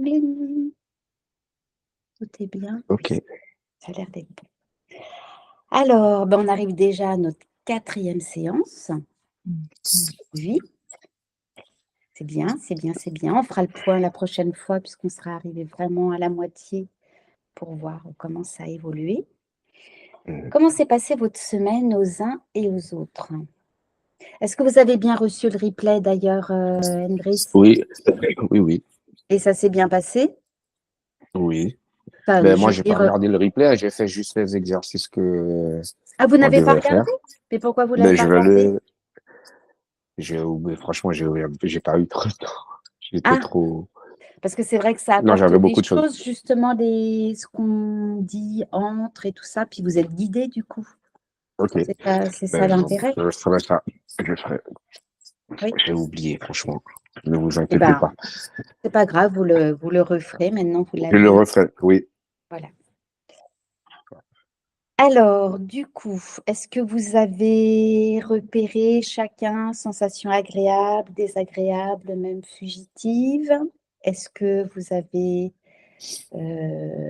Caroline? Tout est bien? Ok. Ça a l'air d'être bon. Alors, on arrive déjà à notre 4e séance. Oui, c'est bien, c'est bien, c'est bien. On fera le point la prochaine fois puisqu'on sera arrivé vraiment à la moitié pour voir comment ça a évolué. Comment s'est passée votre semaine aux uns et aux autres? Est-ce que vous avez bien reçu le replay d'ailleurs, Hendris? Oui, oui, oui, Et ça s'est bien passé? oui. Enfin, Ben, je moi, veux j'ai pas dire, regardé le replay, j'ai fait juste les exercices que ah, vous on n'avez pas devait faire. regardé? Mais pourquoi vous ne l'avez Ben, pas je vais regardé? j'ai oublié, franchement, j'ai pas eu trop de temps. J'étais Ah, trop, parce que c'est vrai que ça non, apporte j'avais des beaucoup de choses. choses, justement, ce qu'on dit entre et tout ça, puis vous êtes guidé du coup. Ok. C'est ça Ben, l'intérêt. je ferai ça. Je ferai. Oui. J'ai oublié, franchement. Ne vous Eh inquiétez ben, pas. c'est pas grave, vous le referez maintenant, vous Je le l'avez. referai, oui. Voilà. Alors, du coup, est-ce que vous avez repéré chacun sensations agréables, désagréables, même fugitives? Est-ce que vous avez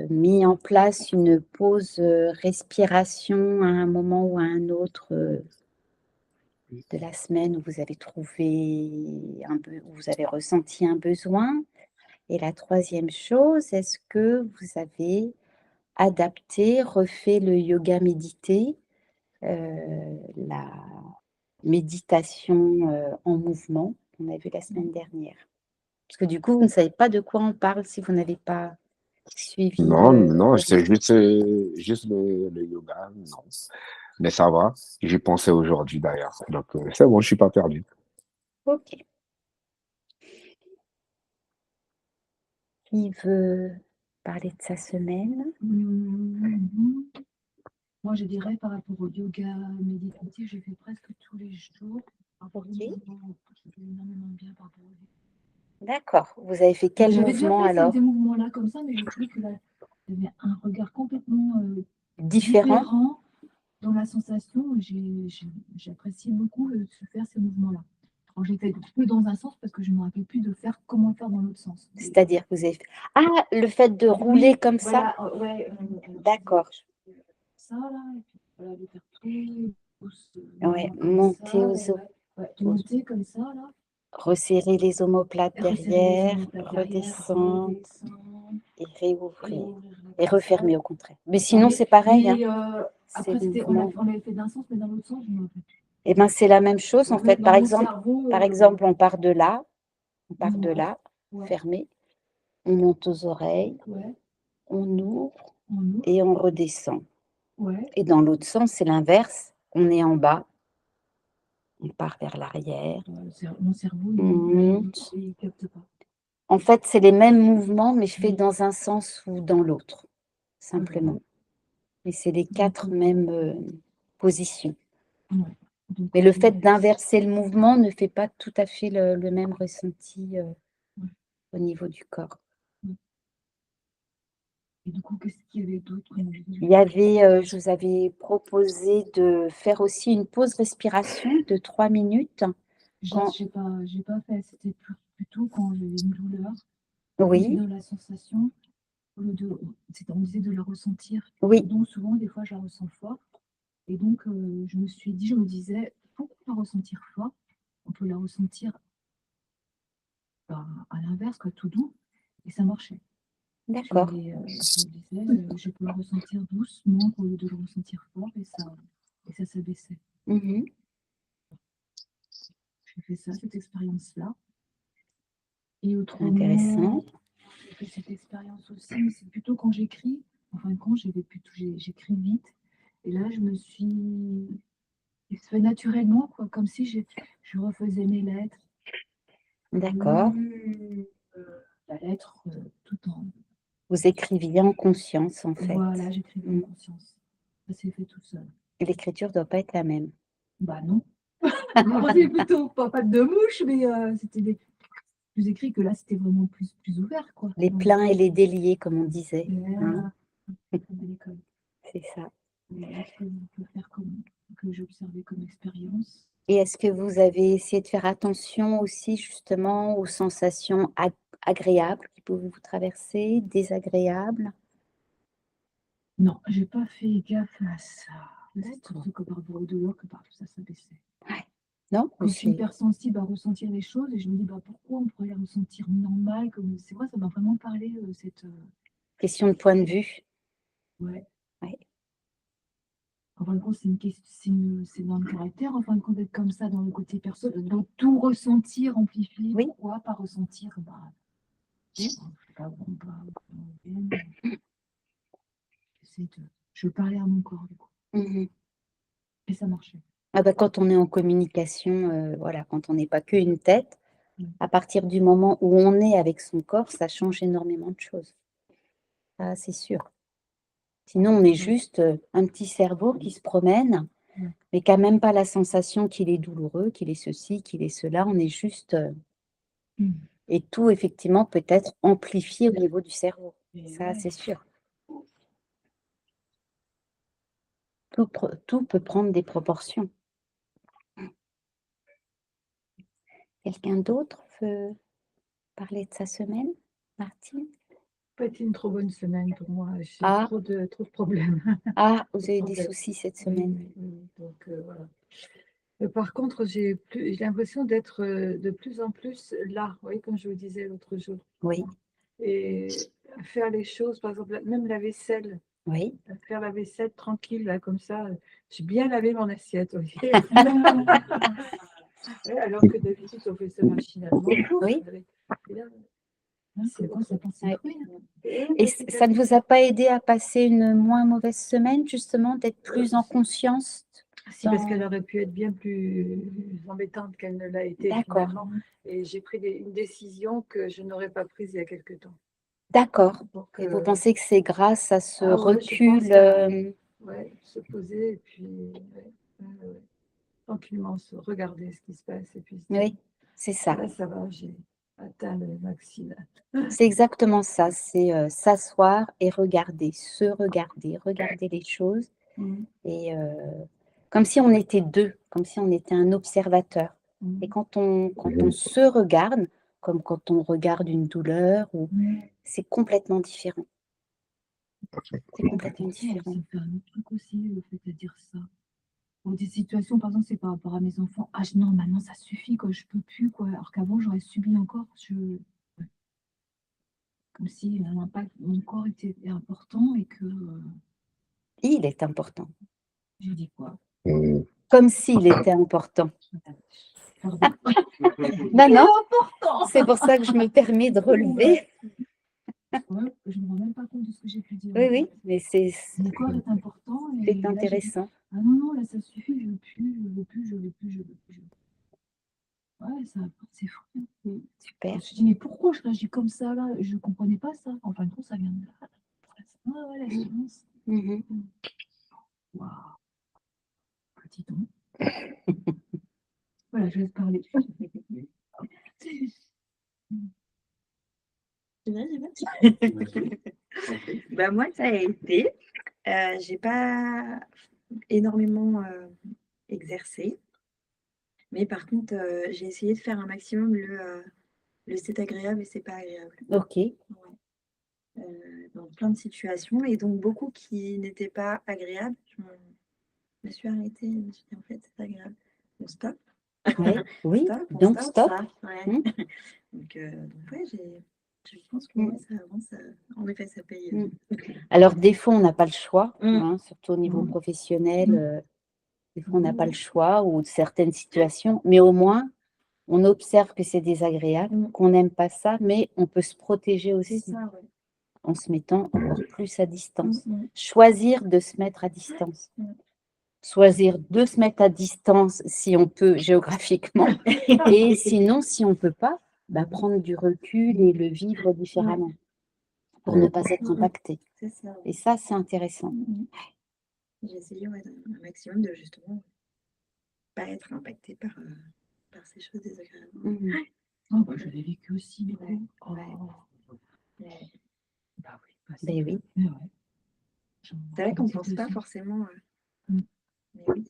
mis en place une pause respiration à un moment ou à un autre de la semaine où vous avez où vous avez ressenti un besoin? Et la troisième chose, est-ce que vous avez adapté, refait le yoga médité, la méditation en mouvement qu'on a vu la semaine dernière? Parce que du coup, vous ne savez pas de quoi on parle si vous n'avez pas suivi Non, non, le c'est replay. juste le yoga, non. Mais ça va. J'y pensais aujourd'hui d'ailleurs. Donc, c'est bon, je suis pas perdu. Ok. Qui veut parler de sa semaine? Moi, je dirais par rapport au yoga méditatif, j'ai fait presque tous les jours. Ok. Qui fait énormément de bien par rapport au yoga. D'accord. Vous avez fait quel J'avais déjà mouvement fait alors? des mouvements-là comme ça, mais j'ai trouvé que là, il y avait un regard complètement Différent? différent dans la sensation. J'ai apprécié beaucoup de faire ces mouvements-là. Alors, j'ai fait que dans un sens parce que je ne me rappelle plus de faire comment faire dans l'autre sens. C'est-à-dire que vous avez fait... Ah, le fait de rouler Oui, comme ça? voilà, ouais. D'accord. Ça, là, et puis voilà, de faire tout Ouais, doucement comme monter ça. aux os, Ouais, de monter comme ça, là. resserrer les omoplates Et resserrer les derrière, omoplates derrière, redescendre redescendre, et réouvrir. réouvrir là Et comme ça. refermer au contraire. Mais Non, sinon, c'est pareil, hein. mais C'est après, le mouvement. on l'avait fait d'un sens, mais dans l'autre sens, je me rappelle plus. Eh bien, c'est la même chose en fait. Dans mon cerveau, Par exemple, on part de là, ouais, ouais, fermé, on monte aux oreilles, ouais, on ouvre on ouvre, et on redescend. ouais. Et dans l'autre sens, c'est l'inverse. On est en bas, on part vers l'arrière, Mon cerveau, on monte. il capte pas. En fait, c'est les mêmes mouvements, mais je fais dans un sens ou dans l'autre, simplement. Mais c'est les 4 mêmes positions. Ouais. Donc, Mais le fait d'inverser le mouvement ne fait pas tout à fait le même ressenti au niveau du corps. et du coup, qu'est-ce qu'il y avait d'autre comme Il y avait, je vous avais proposé de faire aussi une pause respiration de 3 minutes. J'ai pas fait. C'était plutôt quand j'avais une douleur, Oui, dans la sensation, au lieu de, on disait de la ressentir. oui, Donc souvent, des fois, je la ressens fort. Et donc, je me disais, pourquoi la ressentir fort? On peut la ressentir à l'inverse, quoi, tout doux. Et ça marchait. d'accord. Je me disais, je peux le ressentir doucement au lieu de le ressentir fort. Et ça s'abaissait. Mhm. J'ai fait ça, cette expérience-là. Et Intéressant. autrement, j'ai fait cette expérience aussi, mais c'est plutôt quand j'écris. En fin de compte, j'écris vite. Et là, il se fait naturellement, quoi, comme si je refaisais mes lettres. D'accord. La lettre tout en. Vous écriviez en conscience, en fait. Voilà, j'écrivais en conscience. Ça s'est fait tout seul. Et l'écriture ne doit pas être la même. Bah non. C'est plutôt pas de mouche, mais c'était plus écrit que là, c'était vraiment plus ouvert, quoi. Les pleins et les déliés, comme on disait. Voilà. C'est ça. Voilà ce que je peux faire que j'observais comme expérience. Et est-ce que vous avez essayé de faire attention aussi justement aux sensations agréables qui vous traversez, désagréables? Non, j'ai pas fait gaffe à ça. C'est D'accord. surtout que par rapport aux douleurs que par tout ça, ça baissait. Ouais. Non? Quand je suis C'est hypersensible à ressentir les choses et je me dis: «Bah, pourquoi on pourrait les ressentir normal?» Comme c'est vrai, ça m'a vraiment parlé, question de point de vue. ouais. Ouais. En fin de compte, c'est dans le caractère, en fin de compte, d'être comme ça dans le côté perso, de tout ressentir, amplifier. Oui. Pourquoi pas ressentir? Bah, je sais pas, je parlais à mon corps, du coup, Mmh. et ça marchait. Ah bah, quand on est en communication, voilà, quand on n'est pas qu'une tête, Mmh. à partir du moment où on est avec son corps, ça change énormément de choses. Ça, c'est sûr. Sinon, on est juste, un petit cerveau qui se promène, Ouais. mais qui a même pas la sensation qu'il est douloureux, qu'il est ceci, qu'il est cela. On est juste, Mmh. et tout effectivement peut être amplifié au niveau du cerveau. Et Ça, ouais. c'est sûr. Tout peut prendre des proportions. Quelqu'un d'autre veut parler de sa semaine? Martine? Pas été une trop bonne semaine pour moi. J'ai Ah, trop de problèmes. ah, vous Trop de avez des problèmes. soucis cette Oui, semaine? oui, oui. Donc, voilà. Par contre, j'ai l'impression d'être, de plus en plus là, vous voyez, comme je vous disais l'autre jour, Oui, et faire les choses, par exemple, même la vaisselle, oui. faire la vaisselle tranquille là comme ça, j'ai bien lavé mon assiette, vous voyez? Ouais, alors que d'habitude on fait ça machinalement. Oui. Et là, c'est bon, ça passe Ouais. fruit, hein. Et ça ne vous a pas aidé à passer une moins mauvaise semaine, justement, d'être plus en conscience Si, parce dans... qu'elle aurait pu être bien plus embêtante qu'elle ne l'a été D'accord, finalement, et j'ai pris une décision que je n'aurais pas prise il y a quelque temps. d'accord. Donc, Et vous pensez que c'est grâce à ce ah ouais, je pense recul ouais, se poser et puis ouais, ouais. Tranquillement se regarder ce qui se passe et puis se dire: oui, c'est ça. «Là, ça va, j'ai atteint le maxi là». C'est exactement ça. C'est s'asseoir et regarder, se regarder, regarder les choses. Mmh. Et comme si on était deux, comme si on était un observateur. Et Mmh. quand on se regarde, comme quand on regarde une douleur, ou Mmh. c'est complètement différent. C'est Ouais, complètement ça me différent. fait un autre truc aussi, le fait de dire ça. Pour des situations, par exemple, c'est par rapport à mes enfants: «Ah non, maintenant ça suffit quoi, je peux plus quoi», alors qu'avant j'aurais subi encore. Ouais, comme si l'impact de mon corps était important et que, Il est important. j'ai dit quoi? Comme s'il était important. Pardon. Non, non, Important! c'est pour ça que je me permets de relever. Ouais, je me rends même pas compte de ce que j'ai pu dire, Oui, en oui, fait. mais Mon corps est important et c'est là j'ai dit: intéressant. «Ah non, non, là ça suffit, je veux plus, je veux plus, je veux plus, je veux plus, je veux plus». Ouais, ça c'est fou, hein. Je Super. me suis dit: «Mais pourquoi je réagis comme ça là?» Je comprenais pas ça. En fin de compte, ça vient de là. Ouais, ouais, la silence. Mhm. Waouh, dis donc. Voilà, je laisse parler. Bah, moi, ça a été, j'ai pas énormément, exercé, mais par contre, j'ai essayé de faire un maximum le «c'est agréable et c'est pas agréable». Ok. Ouais, dans plein de situations et donc beaucoup qui n'étaient pas agréables, je me suis arrêtée, je me suis dit: «En fait, c'est agréable». On stop, Ouais. Oui, on donc stop stop. ça, ouais. Mm. Donc ouais, je pense que Mm. ouais, ça avance, en effet, ça paye, Mm. Alors, des fois, on n'a pas le choix, Mmh. hein, surtout au niveau Mmh. professionnel. Mmh. Des fois, on n'a pas le choix, ou certaines situations, mais au moins, on observe que c'est désagréable, Mmh. qu'on n'aime pas ça, mais on peut se protéger C'est aussi ça, ouais. en se mettant encore plus à distance. Mmh. Choisir de se mettre à distance. Mmh. Choisir de se mettre à distance si on peut géographiquement, et sinon, si on ne peut pas, bah, prendre du recul et le vivre différemment pour ne pas être impacté. C'est ça, ouais. Et ça, c'est intéressant. Mmh. J'ai essayé, ouais, un maximum de justement pas être impactée par ces choses désagréables. Mhm. Oh bah, je l'ai vécu aussi, du Ouais, coup. Oh. ouais. Bah oui, bah Ben oui. mais ouais. C'est vrai qu'on ne pense pas forcément, Mmh. mais oui.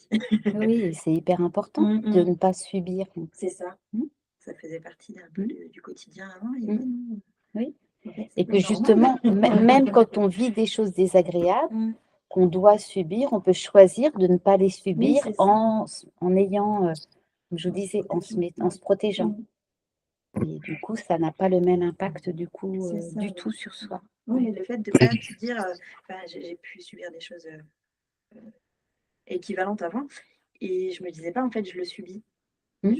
Oui, c'est hyper important de ne pas subir. C'est ça. Mmh. Ça faisait partie un peu Mmh. du quotidien avant et Mmh. ouais, non, Oui. on Et que justement, même quand on vit des choses désagréables, qu'on doit subir, on peut choisir de ne pas les subir c'est ça. en ayant, comme je vous disais, en se protégeant. Et du coup, ça n'a pas le même impact du coup C'est ça, du ouais. tout sur soi. Oui, le fait de ne pas se dire, j'ai pu subir des choses équivalentes avant, et je me disais pas, en fait, je le subis. Hmm.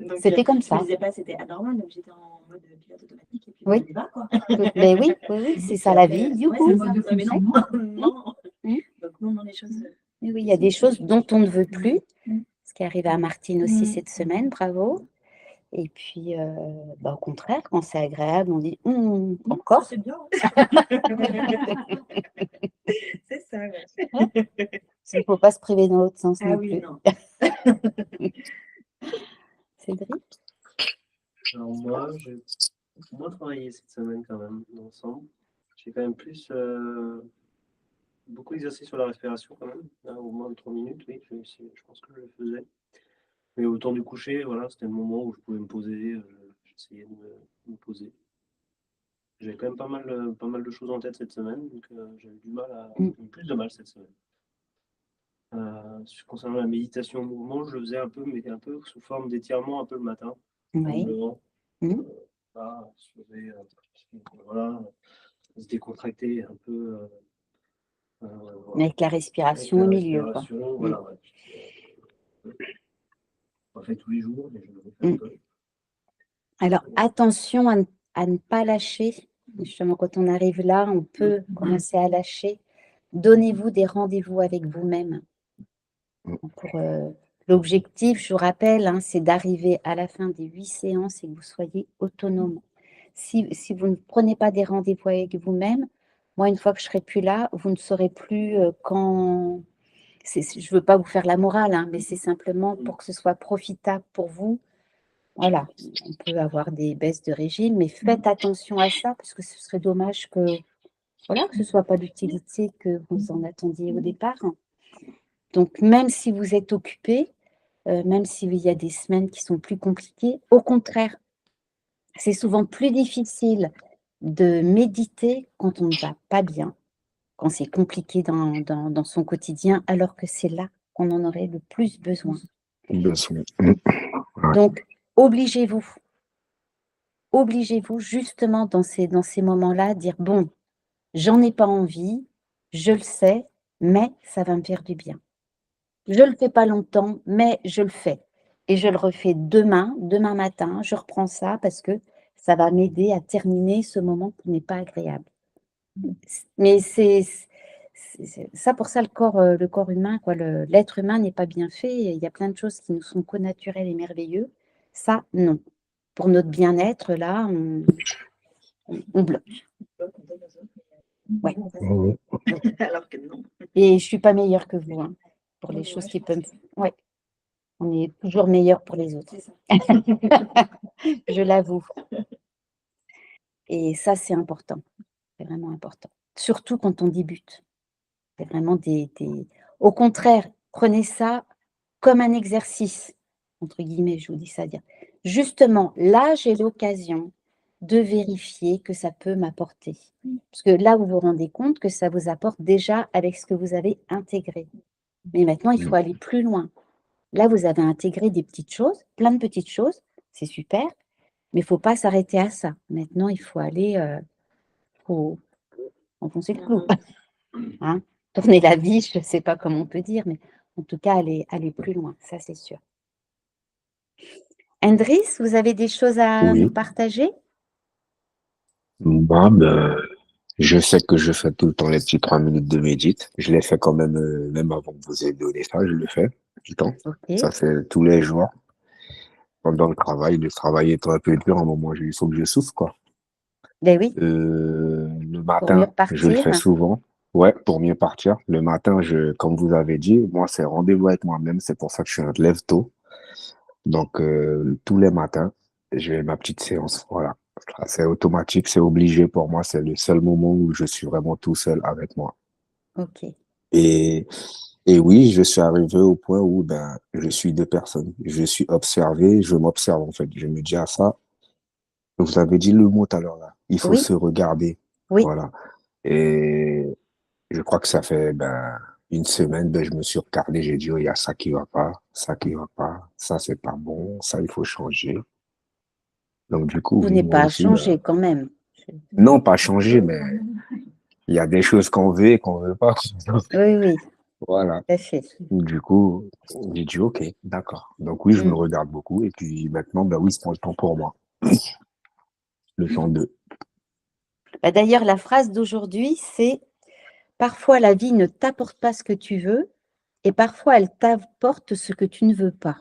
Donc, C'était comme je me ça. disais pas, c'était anormal, donc j'étais en mode pilote automatique, et puis Oui. on y va, quoi. Mais oui, c'est ça la vie, du Ouais, coup. c'est ça, mais non, non. Hmm. Donc non, les choses. Et oui, il y a des choses dont on ne veut plus, ce qui arrive à Martine aussi Mm. cette semaine, bravo. Et puis, au contraire, quand c'est agréable, on dit encore. Ça, c'est bien. C'est ça, ouais. Il ne faut pas se priver dans l'autre sens Ah non oui, plus. non. Cédric? Alors moi, j'ai moins travaillé cette semaine quand même, ensemble. J'ai quand même plus beaucoup exercé sur la respiration quand même, hein, au moins 3 minutes, oui, je pense que je le faisais. Mais au temps du coucher, voilà, c'était le moment où je pouvais me poser, j'essayais de me poser. J'avais quand même pas mal de choses en tête cette semaine, donc j'avais du mal à, plus de mal cette semaine. Concernant la méditation au mouvement, je le faisais un peu, mais un peu sous forme d'étirement un peu le matin, en me Oui. levant. Mm. Là, se lever, voilà, se décontracter un peu. Voilà. Avec la respiration au milieu, quoi. Voilà, ouais. Pas fait tous les jours, mais je le fais un peu. Alors, attention à ne pas lâcher. Justement, quand on arrive là, on peut commencer à lâcher. Donnez-vous des rendez-vous avec vous-même. Pour l'objectif, je vous rappelle, c'est d'arriver à la fin des 8 séances et que vous soyez autonome. Si vous ne prenez pas des rendez-vous avec vous-même, moi, une fois que je serai plus là, vous ne saurez plus quand... Je ne veux pas vous faire la morale, mais c'est simplement pour que ce soit profitable pour vous. Voilà, on peut avoir des baisses de régime, mais faites attention à ça, parce que ce serait dommage que ce ne soit pas d'utilité que vous en attendiez au départ. Donc, même si vous êtes occupé, même s'il y a des semaines qui sont plus compliquées, au contraire, c'est souvent plus difficile de méditer quand on ne va pas bien, quand c'est compliqué dans son quotidien, alors que c'est là qu'on en aurait le plus besoin. Donc, obligez-vous justement dans ces moments-là à dire, bon, j'en ai pas envie, je le sais, mais ça va me faire du bien. Je ne le fais pas longtemps, mais je le fais. Et je le refais demain matin, je reprends ça parce que ça va m'aider à terminer ce moment qui n'est pas agréable. Mais c'est ça, pour ça, le corps humain, l'être humain n'est pas bien fait. Il y a plein de choses qui nous sont connaturelles et merveilleuses. Ça, non. Pour notre bien-être, là, on bloque. Ouais. Alors que non. Et je ne suis pas meilleure que vous, pour les choses qui peuvent... Ouais. On est toujours meilleur pour les autres. Je l'avoue. Et ça, c'est important. C'est vraiment important. Surtout quand on débute. C'est vraiment Au contraire, prenez ça comme un exercice, entre guillemets, je vous dis ça. Dire. Justement, là, j'ai l'occasion de vérifier que ça peut m'apporter. Parce que là, vous vous rendez compte que ça vous apporte déjà avec ce que vous avez intégré. Mais maintenant, il faut aller plus loin. Là, vous avez intégré des petites choses, plein de petites choses, c'est super, mais il ne faut pas s'arrêter à ça. Maintenant, il faut aller, faut enfoncer le clou, tourner la vie, je ne sais pas comment on peut dire, mais en tout cas, aller plus loin, ça c'est sûr. Andris, vous avez des choses à nous partager? Je sais que je fais tout le temps les petits 3 minutes de médite. Je les fais quand même, même avant que vous ayez donné ça, je le fais tout le temps. Ok. Ça, c'est tous les jours. Pendant le travail étant un peu dur, à un moment, il faut que je souffle, quoi. Ben oui. Le Pour mieux matin, repartir. je le fais souvent. Ouais, pour mieux partir. Le matin, comme vous avez dit, moi, c'est rendez-vous avec moi-même. C'est pour ça que je lève tôt. Donc, tous les matins, j'ai ma petite séance. Voilà. C'est automatique, c'est obligé pour moi. C'est le seul moment où je suis vraiment tout seul avec moi. Ok. Et oui, je suis arrivé au point où je suis deux personnes. Je suis observé, je m'observe en fait. Je me dis à ça, Vous avez dit le mot tout à l'heure là. Il faut Oui, se regarder. oui. Voilà. Et je crois que ça fait une semaine, je me suis regardé, j'ai dit, oh, il y a ça qui va pas, ça c'est pas bon, ça il faut changer. Donc du coup, Tout oui, n'est moi pas à aussi, changer quand même. non pas changer, mais il y a des choses qu'on veut et qu'on veut pas. Oui, oui, Voilà. tout à fait. Du coup, j'ai dit, ok, d'accord. Donc oui, je me Mm. regarde beaucoup et puis maintenant, oui, je prends le temps pour moi. Le temps de. Bah, d'ailleurs, la phrase d'aujourd'hui, c'est parfois la vie ne t'apporte pas ce que tu veux et parfois elle t'apporte ce que tu ne veux pas.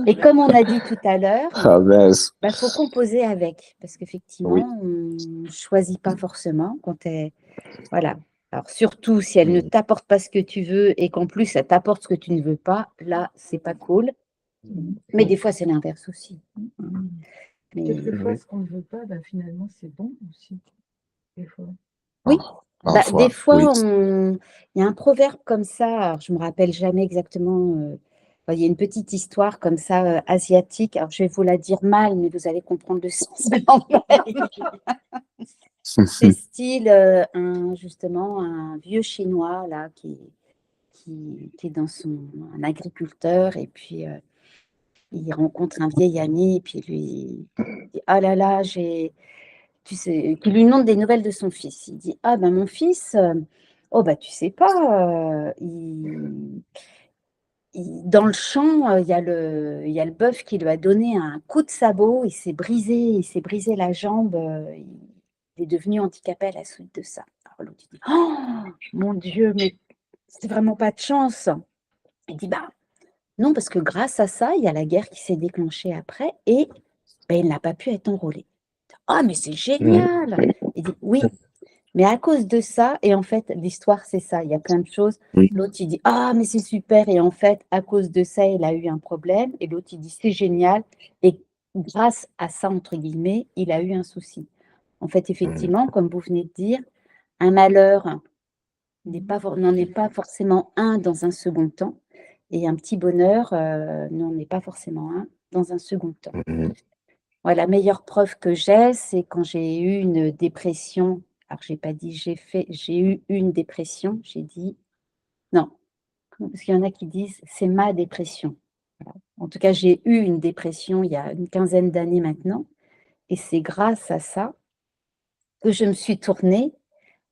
Et comme on a dit tout à l'heure, Ah mince. faut composer avec parce Oui. qu'effectivement, on ne choisit pas forcément quand voilà. Alors surtout si elle ne Mm. t'apporte pas ce que tu veux et qu'en plus elle t'apporte ce que tu ne veux pas, là, c'est pas cool. Mais des fois, c'est l'inverse aussi. Mais Quelquefois, Oui. ce qu'on ne veut pas, finalement, c'est bon aussi, des fois. oui, des Parfois, oui. fois, il y a un proverbe comme ça, alors je me rappelle jamais exactement, il y a une petite histoire comme ça, asiatique. Alors je vais vous la dire mal, mais vous allez comprendre le sens de l'anglais. C'est style, justement, un vieux Chinois là qui est dans un agriculteur et puis, il rencontre un vieil ami et puis lui dit: «Ah là là, tu sais», qui lui demande des nouvelles de son fils. Il dit: «Ah ben mon fils, oh bah tu sais pas, dans le champ, il y a le bœuf qui lui a donné un coup de sabot, il s'est brisé la jambe, il est devenu handicapé à la suite de ça». Alors l'autre il dit: «Oh mon Dieu, mais c'est vraiment pas de chance». Il dit: «Bah non, parce que grâce à ça, il y a la guerre qui s'est déclenchée après et il n'a pas pu être enrôlé». «Ah mais c'est Mm. génial!» Il dit: «Oui, mais à cause de ça», et en fait, l'histoire, c'est ça, il y a plein de choses. Oui. L'autre, il dit: «Ah, mais c'est super», et en fait, à cause de ça, il a eu un problème, et l'autre, il dit: «C'est génial», et grâce à ça, entre guillemets, il a eu un souci. En fait, Mm. effectivement, comme vous venez de dire, un malheur n'en est pas forcément un dans un second temps, et un petit bonheur, n'en est pas forcément un dans un second temps. Mm. Ouais, la meilleure preuve que j'ai, c'est quand j'ai eu une dépression. Alors j'ai pas dit j'ai eu une dépression, j'ai dit non, parce qu'il y en a qui disent: «C'est ma dépression». Voilà. En tout cas, j'ai eu une dépression il y a une quinzaine d'années maintenant, et c'est grâce à ça que je me suis tournée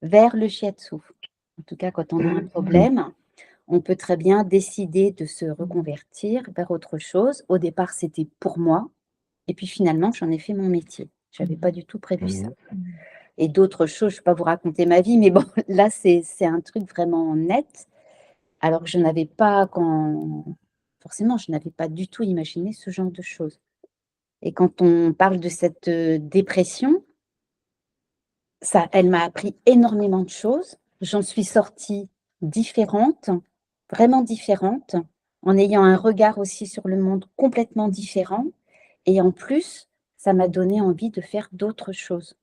vers le shiatsu. En tout cas, quand on a un problème, on peut très bien décider de se reconvertir vers autre chose. Au départ, c'était pour moi, et puis finalement, j'en ai fait mon métier. J'avais pas du tout prévu ça. Et d'autres choses, je ne vais pas vous raconter ma vie, mais bon, là, c'est un truc vraiment net, alors que je n'avais pas forcément, je n'avais pas du tout imaginé ce genre de choses. Et quand on parle de cette, dépression, elle m'a appris énormément de choses. J'en suis sortie différente, vraiment différente, en ayant un regard aussi sur le monde complètement différent, et en plus, ça m'a donné envie de faire d'autres choses.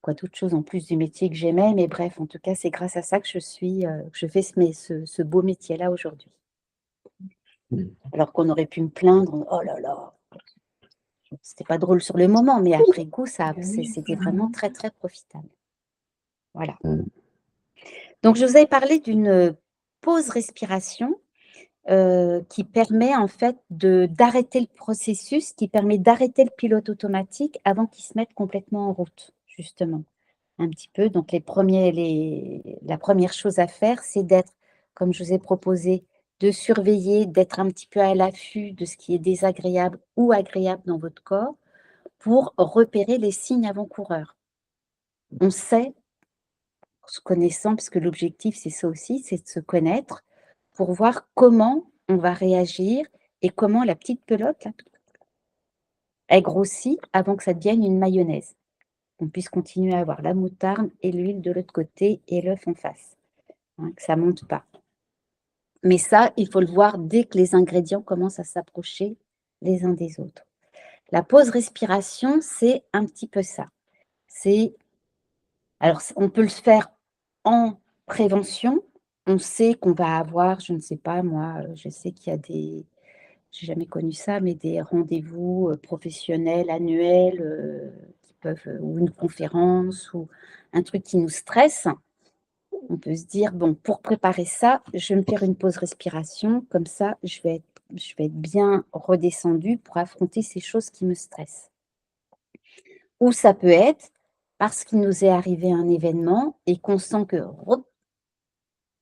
Quoi d'autre chose en plus du métier que j'aimais, mais bref, en tout cas, c'est grâce à ça que je fais ce beau métier-là aujourd'hui. Alors qu'on aurait pu me plaindre: «Oh là là!» C'était pas drôle sur le moment, mais après coup, c'était vraiment très, très profitable. Voilà. Mm. Donc je vous avais parlé d'une pause respiration, qui permet en fait d'arrêter le processus, qui permet d'arrêter le pilote automatique avant qu'il se mette complètement en route, justement. Un petit peu, donc la première chose à faire, c'est d'être, comme je vous ai proposé, de surveiller, d'être un petit peu à l'affût de ce qui est désagréable ou agréable dans votre corps pour repérer les signes avant-coureurs. On sait, en se connaissant, parce que l'objectif, c'est ça aussi, c'est de se connaître pour voir comment on va réagir et comment la petite pelote, là, elle grossit avant que ça devienne une mayonnaise. Qu'on puisse continuer à avoir la moutarde et l'huile de l'autre côté et l'œuf en face, hein, que ça ne monte pas. Mais ça, il faut le voir dès que les ingrédients commencent à s'approcher les uns des autres. La pause respiration, c'est un petit peu ça. Alors, on peut le faire en prévention. On sait qu'on va avoir, je ne sais pas moi, je sais qu'il y a j'ai jamais connu ça, mais des rendez-vous, professionnels annuels, qui peuvent, ou une conférence ou un truc qui nous stresse. On peut se dire: «Bon, pour préparer ça, je vais me faire une pause respiration, comme ça je vais être bien redescendue pour affronter ces choses qui me stressent». Ou ça peut être parce qu'il nous est arrivé un événement et qu'on sent que on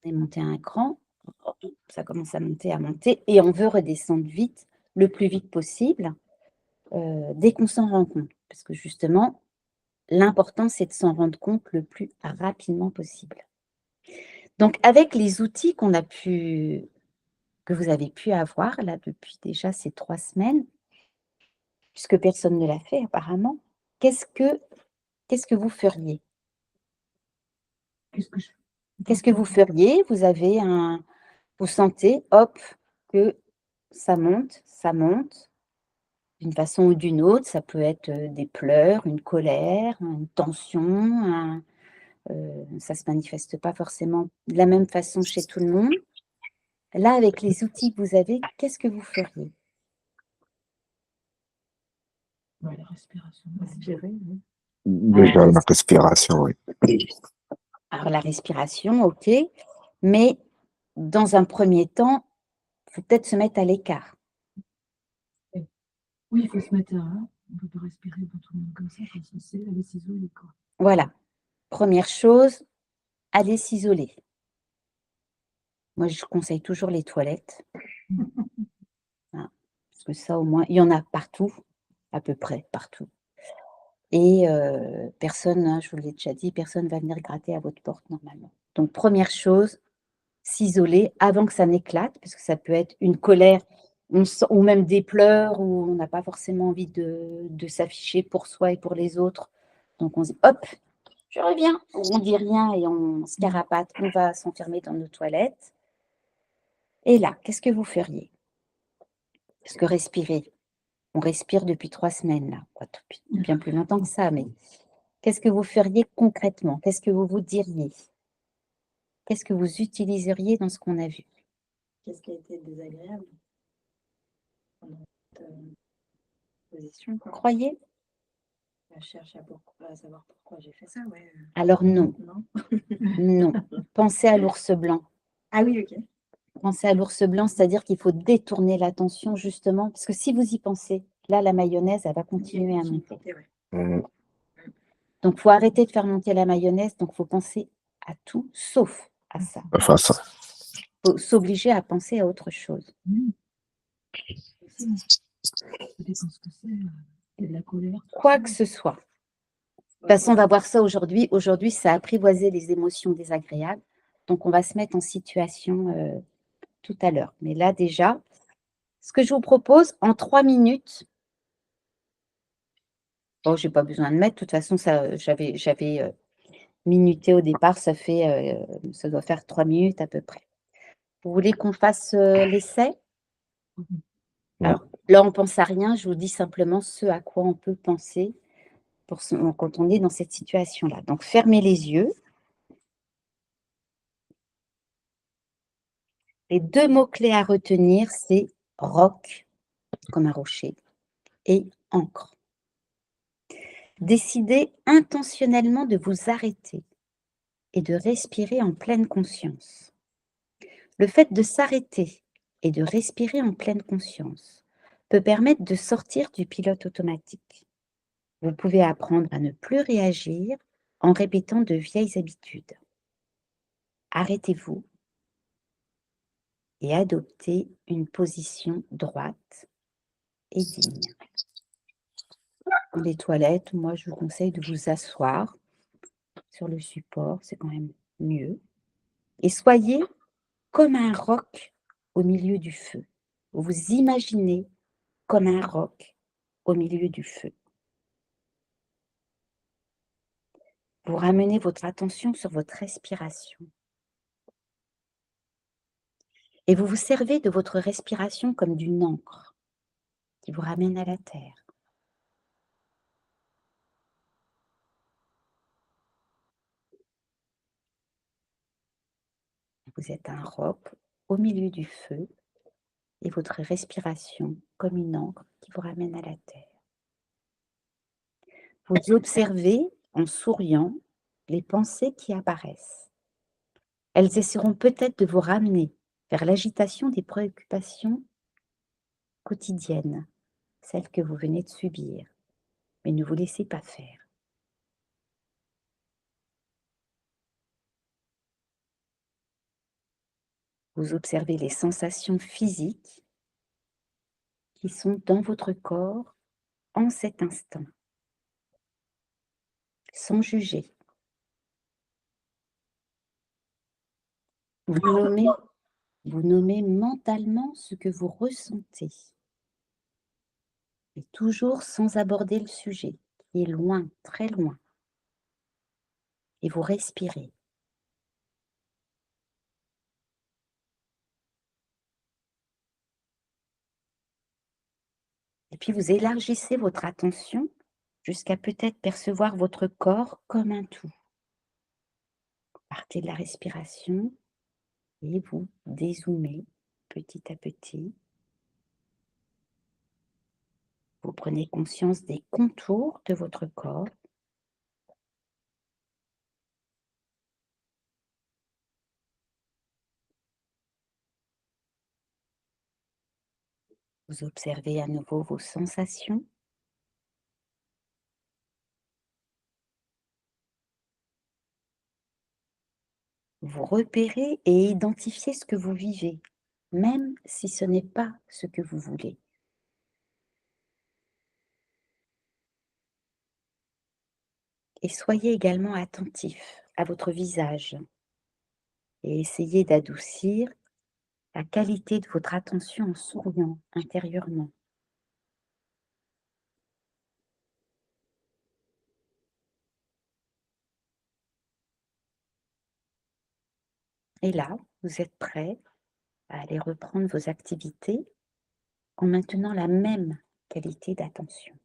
est monté à un cran, ça commence à monter et on veut redescendre vite, le plus vite possible, dès qu'on s'en rend compte. Parce que justement, l'important, c'est de s'en rendre compte le plus rapidement possible. Donc avec les outils que vous avez pu avoir là depuis déjà ces 3 semaines, puisque personne ne l'a fait apparemment, qu'est-ce que vous feriez? Qu'est-ce que je Qu'est-ce que vous feriez? Vous sentez, hop, que ça monte d'une façon ou d'une autre. Ça peut être, des pleurs, une colère, une tension, ça se manifeste pas forcément de la même façon chez tout le monde. Là, avec les outils que vous avez, qu'est-ce que vous feriez? Ouais, la respiration. Respirer, oui. Déjà, la respiration, oui. Alors la respiration, OK, mais dans un premier temps, il faut peut-être se mettre à l'écart. Oui, il faut se mettre on ne peut pas respirer devant tout le monde comme ça, faut se laisser aller s'isoler, quoi. Voilà. Première chose, aller s'isoler. Moi, je conseille toujours les toilettes. Voilà, parce que ça, au moins, il y en a partout, à peu près partout. Et personne, hein, je vous l'ai déjà dit, personne va venir gratter à votre porte normalement. Donc première chose, s'isoler avant que ça n'éclate, parce que ça peut être une colère, ou même des pleurs, où on n'a pas forcément envie de s'afficher pour soi et pour les autres. Donc on se dit: «Hop, je reviens», ou on dit rien et on se carapate, on va s'enfermer dans nos toilettes. Et là, qu'est-ce que vous feriez? Parce que respirer, on respire depuis 3 semaines là, quoi, depuis bien plus longtemps que ça, mais qu'est-ce que vous feriez concrètement? Qu'est-ce que vous vous diriez? Qu'est-ce que vous utiliseriez dans ce qu'on a vu? Qu'est-ce qui a été désagréable pendant cette, position, quoi? Croyez? Je cherche à savoir pourquoi j'ai fait ça, ouais, Alors non, non? non. Pensez à l'ours blanc. Ah oui, OK. Pensez à l'ours blanc, c'est-à-dire qu'il faut détourner l'attention justement, parce que si vous y pensez, là, la mayonnaise, elle va continuer à monter. Ouais. Mm. Donc, il faut arrêter de faire monter la mayonnaise, donc il faut penser à tout sauf à ça. Enfin, ça. Il faut s'obliger à penser à autre chose. Ça dépend ce que c'est, il y a de la colère, tout Quoi ça. que ce soit. De toute façon, on va voir ça aujourd'hui. Aujourd'hui, c'est apprivoiser les émotions désagréables. Donc, on va se mettre en situation tout à l'heure. Mais là, déjà, ce que je vous propose, en 3 minutes, bon, je n'ai pas besoin de mettre, de toute façon, ça, j'avais minuté au départ, ça doit faire 3 minutes à peu près. Vous voulez qu'on fasse l'essai? Alors, là, on ne pense à rien, je vous dis simplement ce à quoi on peut penser quand on est dans cette situation-là. Donc, fermez les yeux. Les 2 mots-clés à retenir, c'est roc, comme un rocher, et encre. Décidez intentionnellement de vous arrêter et de respirer en pleine conscience. Le fait de s'arrêter et de respirer en pleine conscience peut permettre de sortir du pilote automatique. Vous pouvez apprendre à ne plus réagir en répétant de vieilles habitudes. Arrêtez-vous et adoptez une position droite et digne. Dans les toilettes, moi, je vous conseille de vous asseoir sur le support, c'est quand même mieux. Et soyez comme un roc au milieu du feu. Vous vous imaginez comme un roc au milieu du feu. Vous ramenez votre attention sur votre respiration. Et vous vous servez de votre respiration comme d'une encre qui vous ramène à la terre. Vous êtes un roc au milieu du feu et votre respiration comme une encre qui vous ramène à la terre. Vous observez en souriant les pensées qui apparaissent. Elles essaieront peut-être de vous ramener vers l'agitation des préoccupations quotidiennes, celles que vous venez de subir, mais ne vous laissez pas faire. Vous observez les sensations physiques qui sont dans votre corps en cet instant, sans juger. Vous nommez mentalement ce que vous ressentez, mais toujours sans aborder le sujet, qui est loin, très loin. Et vous respirez. Et puis vous élargissez votre attention jusqu'à peut-être percevoir votre corps comme un tout. Partez de la respiration et vous dézoomez petit à petit. Vous prenez conscience des contours de votre corps. Vous observez à nouveau vos sensations. Vous repérez et identifiez ce que vous vivez, même si ce n'est pas ce que vous voulez. Et soyez également attentif à votre visage et essayez d'adoucir la qualité de votre attention en souriant intérieurement. Et là, vous êtes prêt à aller reprendre vos activités en maintenant la même qualité d'attention.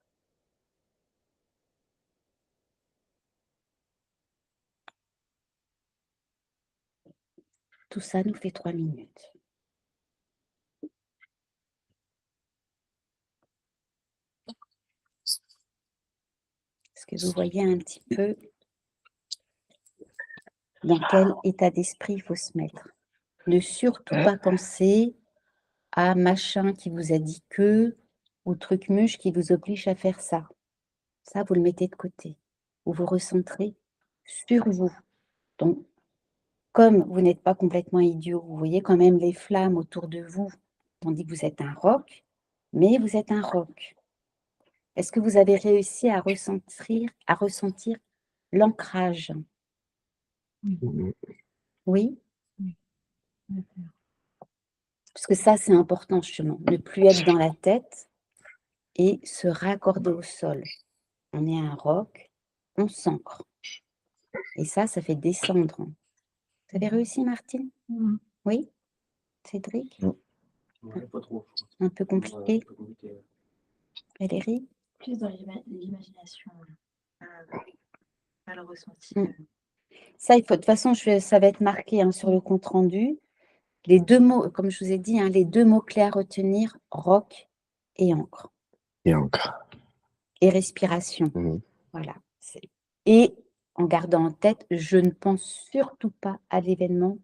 Tout ça nous fait 3 minutes. Est-ce que vous voyez un petit peu dans quel état d'esprit il faut se mettre? Ne surtout pas penser à machin qui vous a dit que, ou truc muche qui vous oblige à faire ça. Ça, vous le mettez de côté. Vous vous recentrez sur vous. Donc, comme vous n'êtes pas complètement idiot, vous voyez quand même les flammes autour de vous, tandis que vous êtes un roc, mais vous êtes un roc. Est-ce que vous avez réussi à ressentir l'ancrage? Oui? Parce que ça, c'est important justement, ne plus être dans la tête et se raccorder au sol. On est un roc, on s'ancre. Et ça fait descendre. Vous avez réussi, Martine? Oui? Cédric? Ouais, pas trop. Un peu compliqué? Ouais, un peu compliqué. Valérie? Plus dans l'imagination, pas le ressenti. Ça, il faut, de toute façon, ça va être marqué hein, sur le compte-rendu. Les 2 mots, comme je vous ai dit, hein, les 2 mots-clés à retenir, roc et encre. Et encore. Et respiration. Voilà. Et en gardant en tête, je ne pense surtout pas à l'événement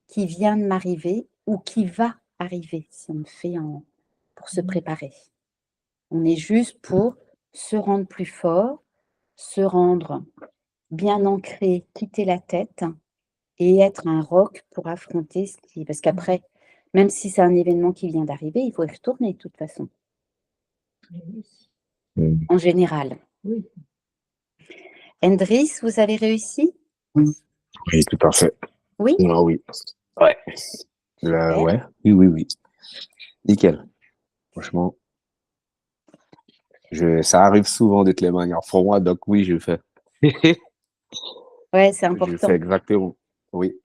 qui vient de m'arriver ou qui va arriver, si on le fait pour se préparer. On est juste pour se rendre plus fort, se rendre bien ancré, quitter la tête et être un roc pour affronter ce qui... Parce qu'après, même si c'est un événement qui vient d'arriver, il faut y retourner de toute façon. En général. Oui. Endris, vous avez réussi? Oui, tout à fait. Oui? Ah oui. Ouais. Ouais. Oui. Nickel. Franchement, ça arrive souvent de toutes les manières pour moi, donc oui, je fais. Ouais, c'est Je important. fais exactement. Oui.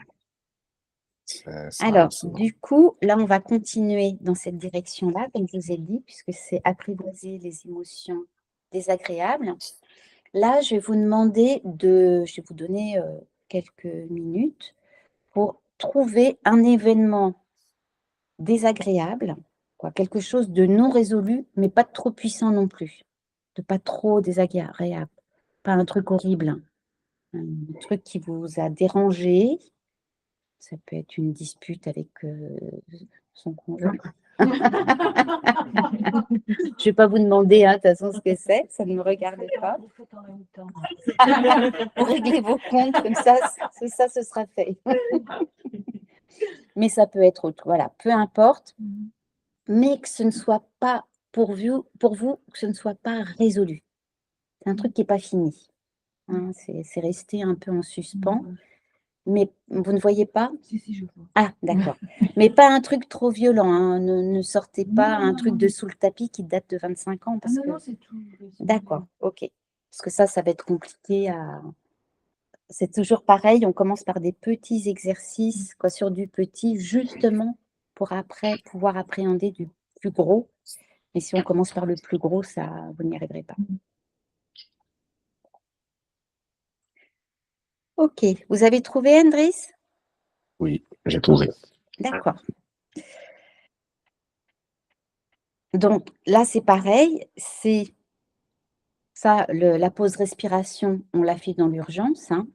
Ça Alors, arrive souvent. du coup, là, on va continuer dans cette direction-là, comme je vous ai dit, puisque c'est apprivoiser les émotions désagréables. Là, je vais vous demander je vais vous donner quelques minutes pour trouver un événement désagréable quoi. Quelque chose de non résolu, mais pas de trop puissant non plus. De pas trop désagréable. Pas un truc horrible. Un truc qui vous a dérangé. Ça peut être une dispute avec son conjoint. Je ne vais pas vous demander, de toute façon, ce que c'est. Ça ne me regarde pas. Vous faites en même temps. Vous réglez vos comptes, comme ça, ce sera fait. Mais ça peut être autre. Voilà, peu importe. Mais que ce ne soit pas pour vous, que ce ne soit pas résolu. C'est un truc qui n'est pas fini. Hein, c'est resté un peu en suspens. Mais vous ne voyez pas? Si, je vois. Ah, d'accord. Mais pas un truc trop violent. Hein. Ne sortez pas un truc de sous le tapis qui date de 25 ans. Parce que... non, c'est tout. D'accord, ok. Parce que ça va être compliqué à... C'est toujours pareil, on commence par des petits exercices, quoi, sur du petit, justement pour après pouvoir appréhender du plus gros. Et si on commence par le plus gros, vous n'y arriverez pas. Ok, vous avez trouvé, Andris? Oui, j'ai trouvé. D'accord. Donc là, c'est pareil, c'est ça, la pause respiration, on l'a fait dans l'urgence, hein,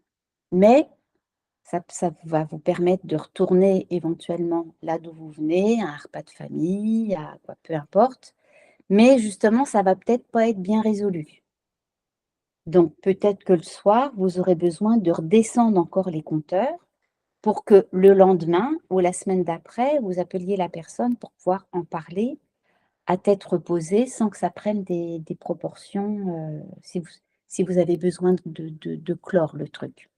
mais ça va vous permettre de retourner éventuellement là d'où vous venez, à un repas de famille, à quoi, peu importe. Mais justement, ça va peut-être pas être bien résolu. Donc peut-être que le soir, vous aurez besoin de redescendre encore les compteurs pour que le lendemain ou la semaine d'après, vous appeliez la personne pour pouvoir en parler à tête reposée sans que ça prenne des proportions, si vous avez besoin de clore le truc.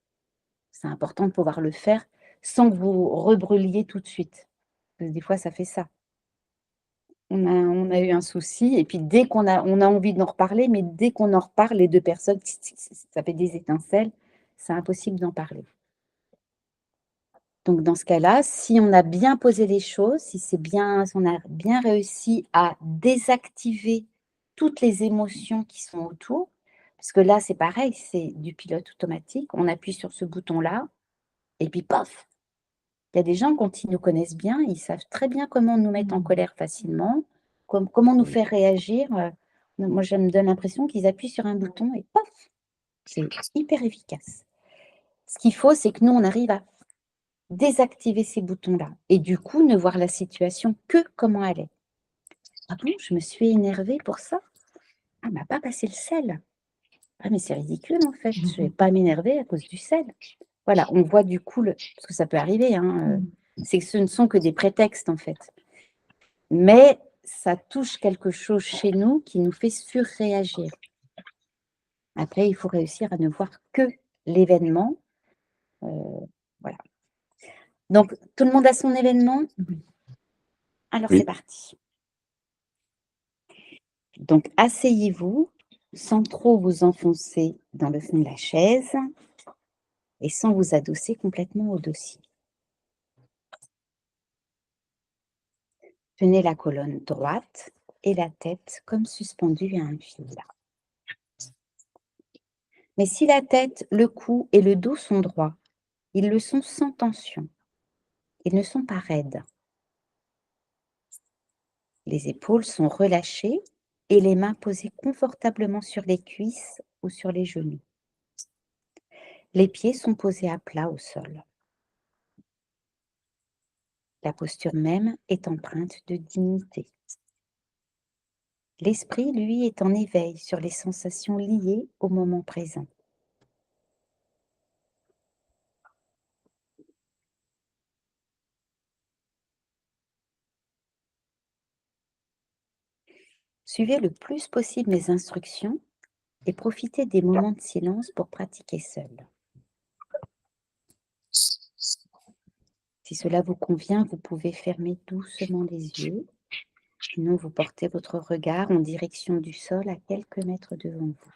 C'est important de pouvoir le faire sans que vous rebrûliez tout de suite. Parce que des fois, ça fait ça. On a eu un souci et puis dès on a envie d'en reparler, mais dès qu'on en reparle, les deux personnes, ça fait des étincelles, c'est impossible d'en parler. Donc dans ce cas-là, si on a bien posé les choses, si on a bien réussi à désactiver toutes les émotions qui sont autour, parce que là, c'est pareil, c'est du pilote automatique, on appuie sur ce bouton-là et puis paf! Il y a des gens, quand ils nous connaissent bien, ils savent très bien comment nous mettre en colère facilement, comment nous faire réagir. Moi, je me donne l'impression qu'ils appuient sur un bouton et paf! C'est hyper efficace. Ce qu'il faut, c'est que nous, on arrive à désactiver ces boutons-là et du coup, ne voir la situation que comment elle est. Ah bon, je me suis énervée pour ça? Ah, m'a pas passé le sel. Ah, mais c'est ridicule en fait, je ne vais pas m'énerver à cause du sel. Voilà, on voit du coup, parce que ça peut arriver, hein, c'est que ce ne sont que des prétextes en fait. Mais ça touche quelque chose chez nous qui nous fait surréagir. Après, il faut réussir à ne voir que l'événement. Voilà. Donc, tout le monde a son événement? Alors, Oui. c'est parti. Donc, asseyez-vous sans trop vous enfoncer dans le fond de la chaise et sans vous adosser complètement au dossier. Tenez la colonne droite et la tête comme suspendue à un fil. Mais si la tête, le cou et le dos sont droits, ils le sont sans tension. Ils ne sont pas raides. Les épaules sont relâchées et les mains posées confortablement sur les cuisses ou sur les genoux. Les pieds sont posés à plat au sol. La posture même est empreinte de dignité. L'esprit, lui, est en éveil sur les sensations liées au moment présent. Suivez le plus possible mes instructions et profitez des moments de silence pour pratiquer seul. Si cela vous convient, vous pouvez fermer doucement les yeux. Sinon, vous portez votre regard en direction du sol à quelques mètres devant vous.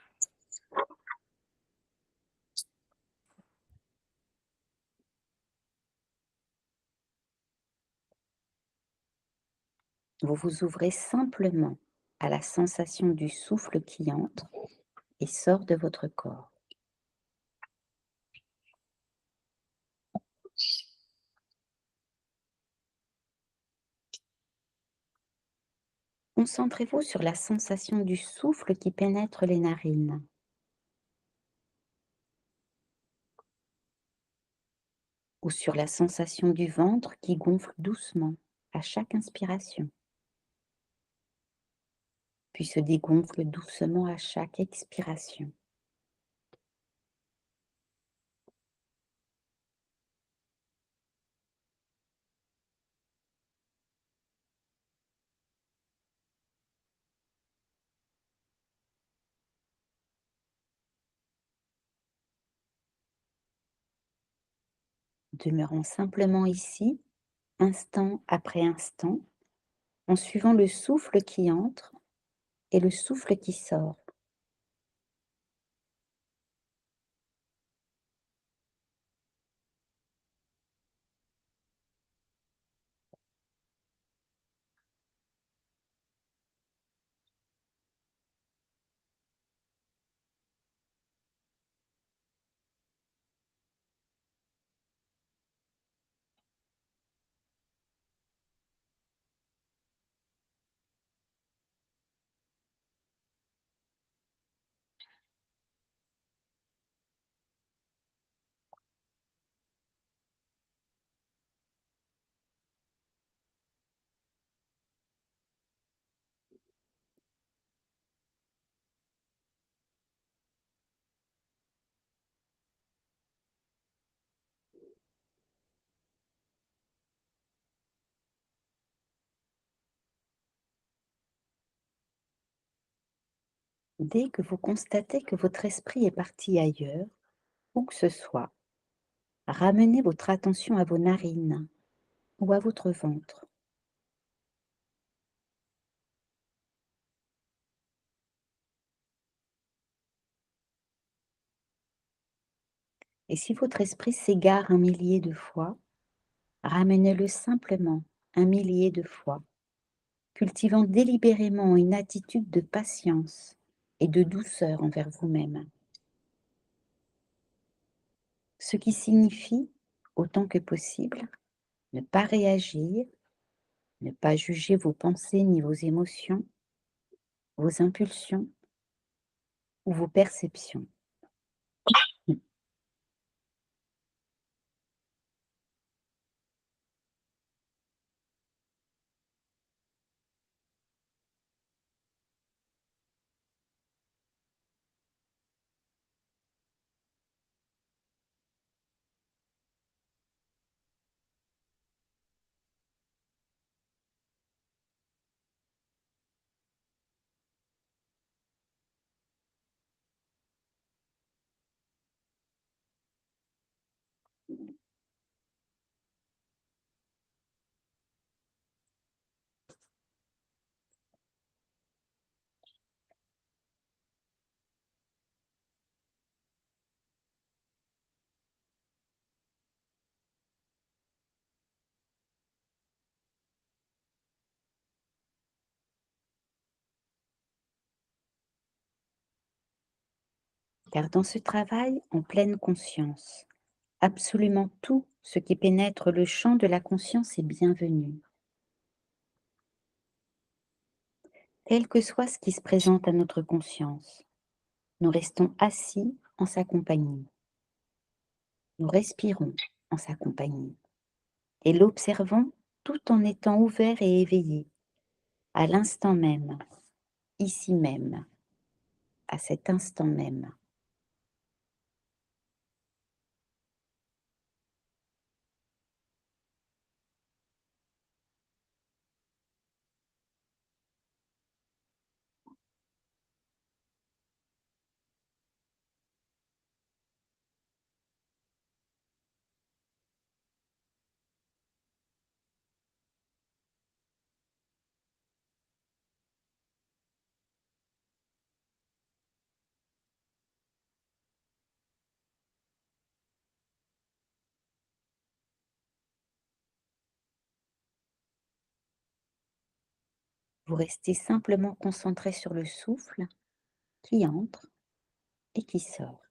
Vous vous ouvrez simplement à la sensation du souffle qui entre et sort de votre corps. Concentrez-vous sur la sensation du souffle qui pénètre les narines. Ou sur la sensation du ventre qui gonfle doucement à chaque inspiration, puis se dégonfle doucement à chaque expiration. Demeurons simplement ici, instant après instant, en suivant le souffle qui entre et le souffle qui sort. Dès que vous constatez que votre esprit est parti ailleurs, où que ce soit, ramenez votre attention à vos narines ou à votre ventre. Et si votre esprit s'égare un millier de fois, ramenez-le simplement un millier de fois, cultivant délibérément une attitude de patience et de douceur envers vous-même. Ce qui signifie, autant que possible, ne pas réagir, ne pas juger vos pensées ni vos émotions, vos impulsions ou vos perceptions. Car dans ce travail en pleine conscience, absolument tout ce qui pénètre le champ de la conscience est bienvenu. Quel que soit ce qui se présente à notre conscience, nous restons assis en sa compagnie. Nous respirons en sa compagnie et l'observons tout en étant ouverts et éveillés, à l'instant même, ici même, à cet instant même. Vous restez simplement concentré sur le souffle qui entre et qui sort.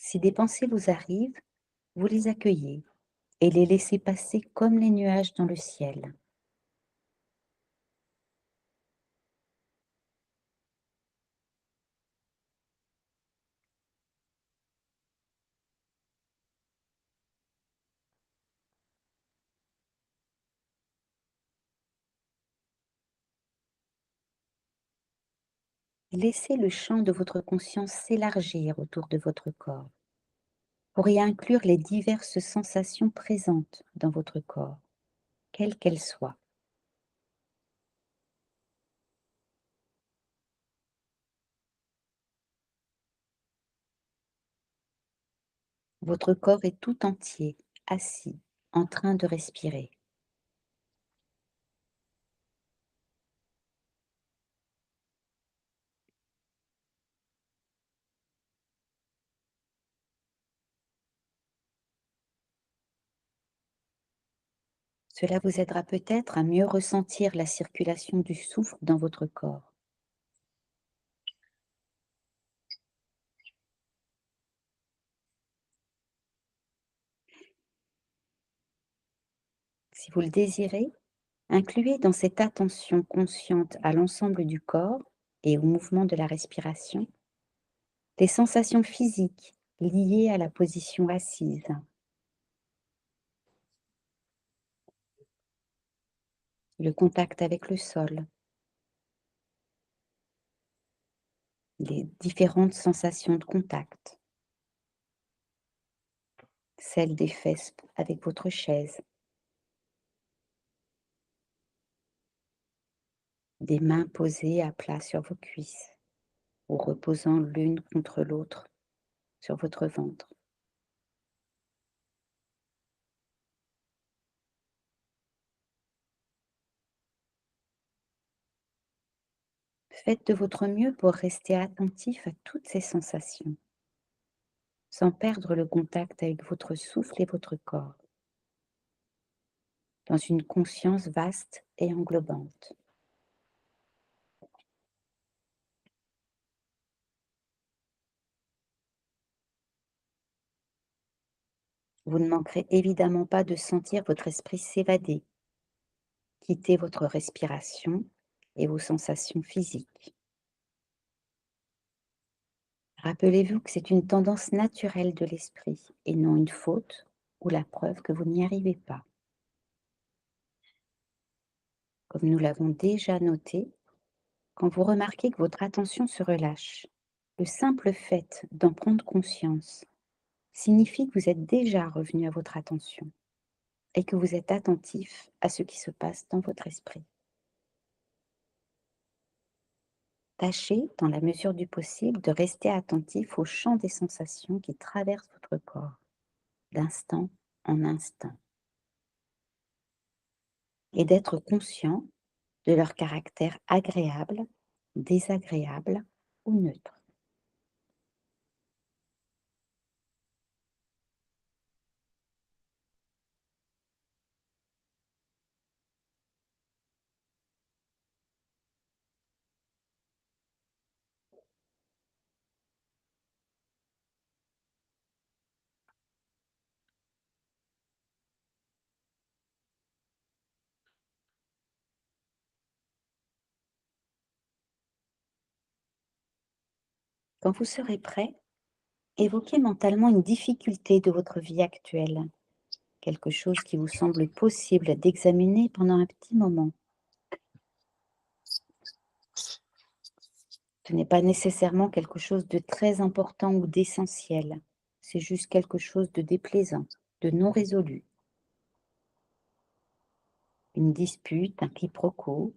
Si des pensées vous arrivent, vous les accueillez et les laissez passer comme les nuages dans le ciel. Laissez le champ de votre conscience s'élargir autour de votre corps pour y inclure les diverses sensations présentes dans votre corps, quelles qu'elles soient. Votre corps est tout entier, assis, en train de respirer. Cela vous aidera peut-être à mieux ressentir la circulation du souffle dans votre corps. Si vous le désirez, incluez dans cette attention consciente à l'ensemble du corps et au mouvement de la respiration les sensations physiques liées à la position assise, le contact avec le sol, les différentes sensations de contact, celles des fesses avec votre chaise, des mains posées à plat sur vos cuisses ou reposant l'une contre l'autre sur votre ventre. Faites de votre mieux pour rester attentif à toutes ces sensations, sans perdre le contact avec votre souffle et votre corps, dans une conscience vaste et englobante. Vous ne manquerez évidemment pas de sentir votre esprit s'évader, quitter votre respiration et vos sensations physiques. Rappelez-vous que c'est une tendance naturelle de l'esprit et non une faute ou la preuve que vous n'y arrivez pas. Comme nous l'avons déjà noté, quand vous remarquez que votre attention se relâche, le simple fait d'en prendre conscience signifie que vous êtes déjà revenu à votre attention et que vous êtes attentif à ce qui se passe dans votre esprit. Tâchez, dans la mesure du possible, de rester attentif au champ des sensations qui traversent votre corps, d'instant en instant, et d'être conscient de leur caractère agréable, désagréable ou neutre. Quand vous serez prêt, évoquez mentalement une difficulté de votre vie actuelle, quelque chose qui vous semble possible d'examiner pendant un petit moment. Ce n'est pas nécessairement quelque chose de très important ou d'essentiel, c'est juste quelque chose de déplaisant, de non résolu. Une dispute, un quiproquo,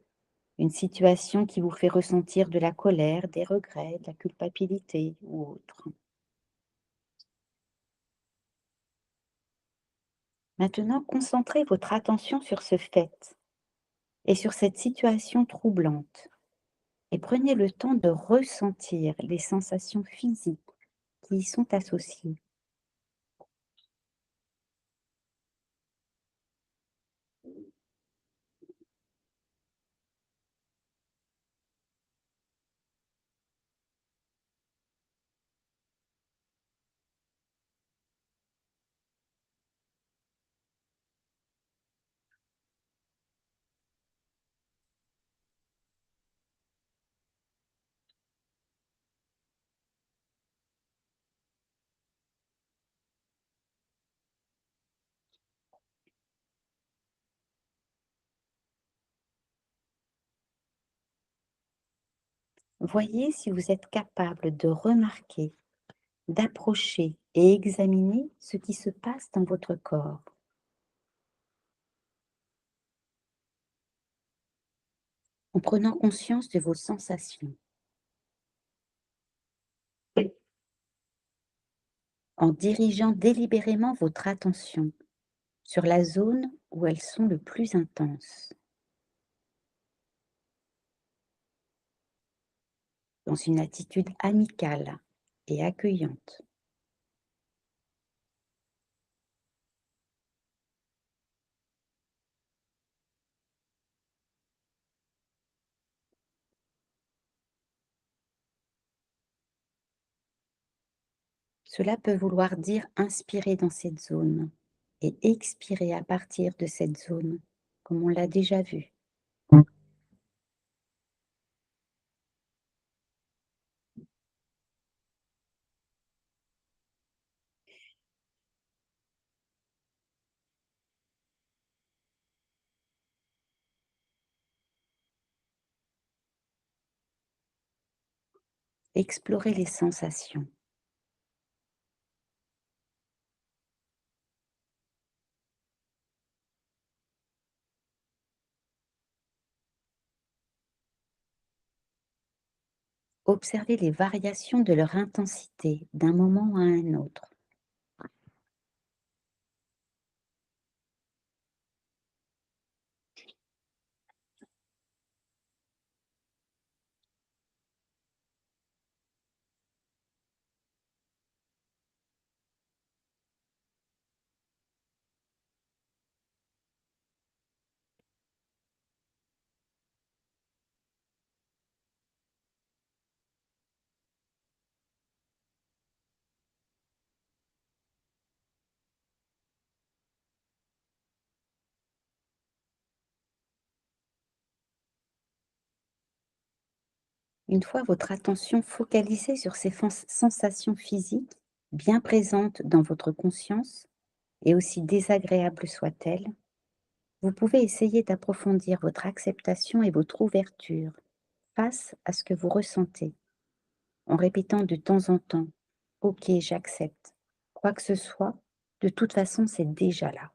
une situation qui vous fait ressentir de la colère, des regrets, de la culpabilité ou autre. Maintenant, concentrez votre attention sur ce fait et sur cette situation troublante et prenez le temps de ressentir les sensations physiques qui y sont associées. Voyez si vous êtes capable de remarquer, d'approcher et examiner ce qui se passe dans votre corps. En prenant conscience de vos sensations, en dirigeant délibérément votre attention sur la zone où elles sont le plus intenses, dans une attitude amicale et accueillante. Cela peut vouloir dire inspirer dans cette zone et expirer à partir de cette zone, comme on l'a déjà vu. Explorez les sensations. Observez les variations de leur intensité d'un moment à un autre. Une fois votre attention focalisée sur ces sensations physiques, bien présentes dans votre conscience, et aussi désagréables soient-elles, vous pouvez essayer d'approfondir votre acceptation et votre ouverture face à ce que vous ressentez, en répétant de temps en temps: «Ok, j'accepte. Quoi que ce soit, de toute façon, c'est déjà là».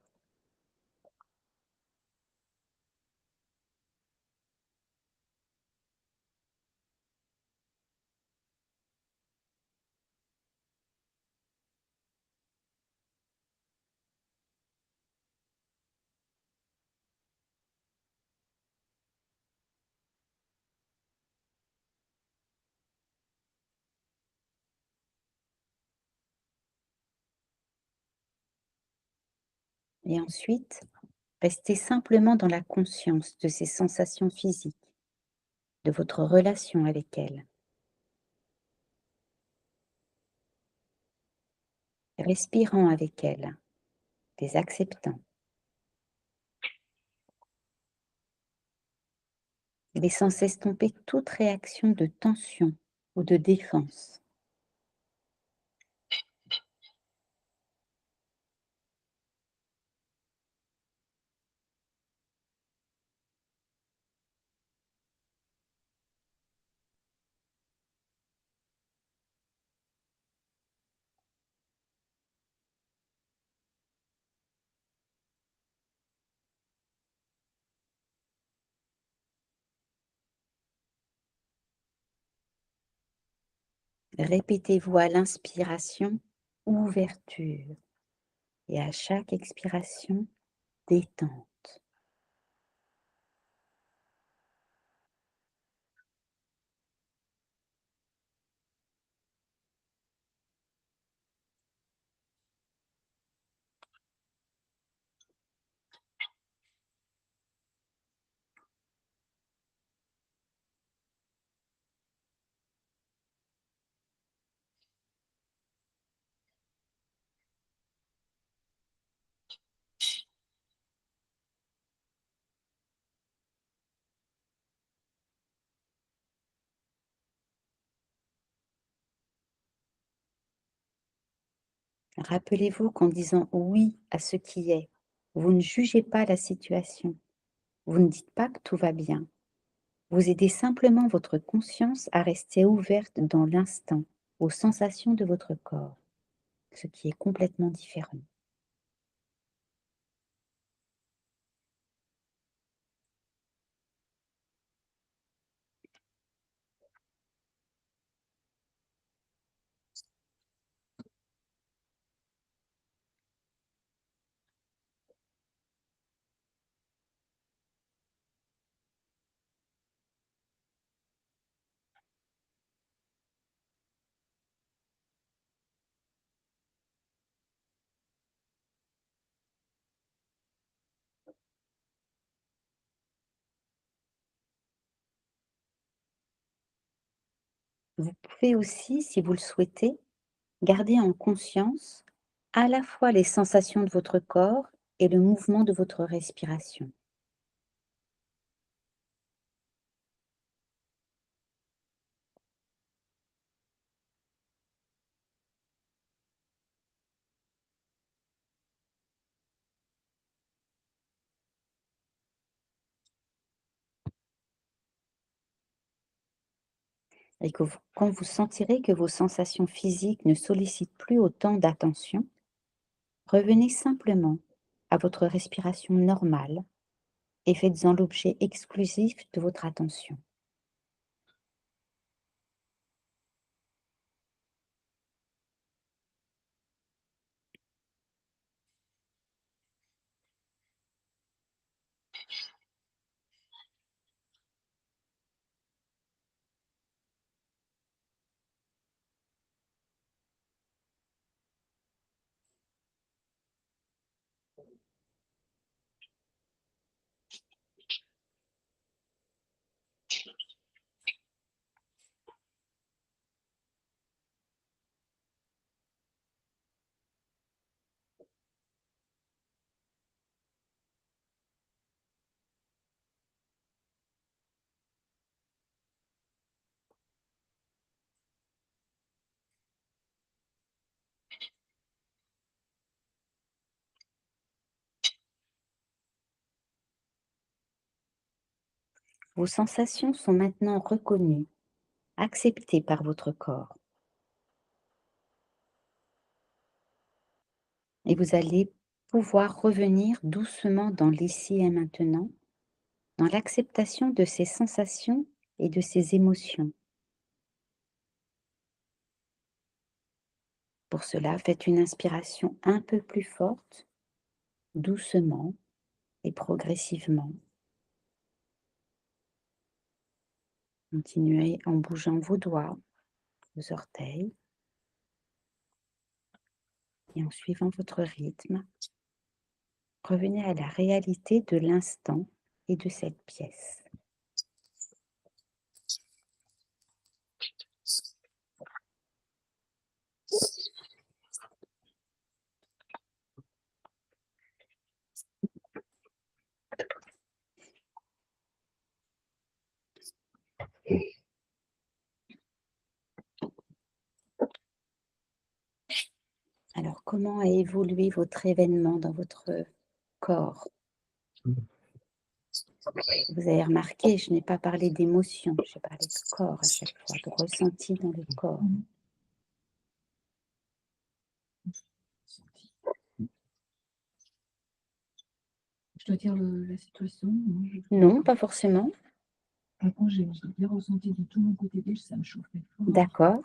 Et ensuite, restez simplement dans la conscience de ces sensations physiques, de votre relation avec elles, respirant avec elles, les acceptant, laissant s'estomper toute réaction de tension ou de défense. Répétez-vous à l'inspiration: ouverture, et à chaque expiration: détente. Rappelez-vous qu'en disant oui à ce qui est, vous ne jugez pas la situation. Vous ne dites pas que tout va bien. Vous aidez simplement votre conscience à rester ouverte dans l'instant, aux sensations de votre corps, ce qui est complètement différent. Vous pouvez aussi, si vous le souhaitez, garder en conscience à la fois les sensations de votre corps et le mouvement de votre respiration. Et que quand vous sentirez que vos sensations physiques ne sollicitent plus autant d'attention, revenez simplement à votre respiration normale et faites-en l'objet exclusif de votre attention. Vos sensations sont maintenant reconnues, acceptées par votre corps. Et vous allez pouvoir revenir doucement dans l'ici et maintenant, dans l'acceptation de ces sensations et de ces émotions. Pour cela, faites une inspiration un peu plus forte, doucement et progressivement. Continuez en bougeant vos doigts, vos orteils, et en suivant votre rythme, revenez à la réalité de l'instant et de cette pièce. Alors, comment a évolué votre événement dans votre corps? Vous avez remarqué, je n'ai pas parlé d'émotion, j'ai parlé de corps à chaque fois, de ressenti dans le corps. Je dois dire la situation? Non, pas forcément. Avant, j'ai bien ressenti de tout mon côté gauche, ça me chauffait fort. D'accord.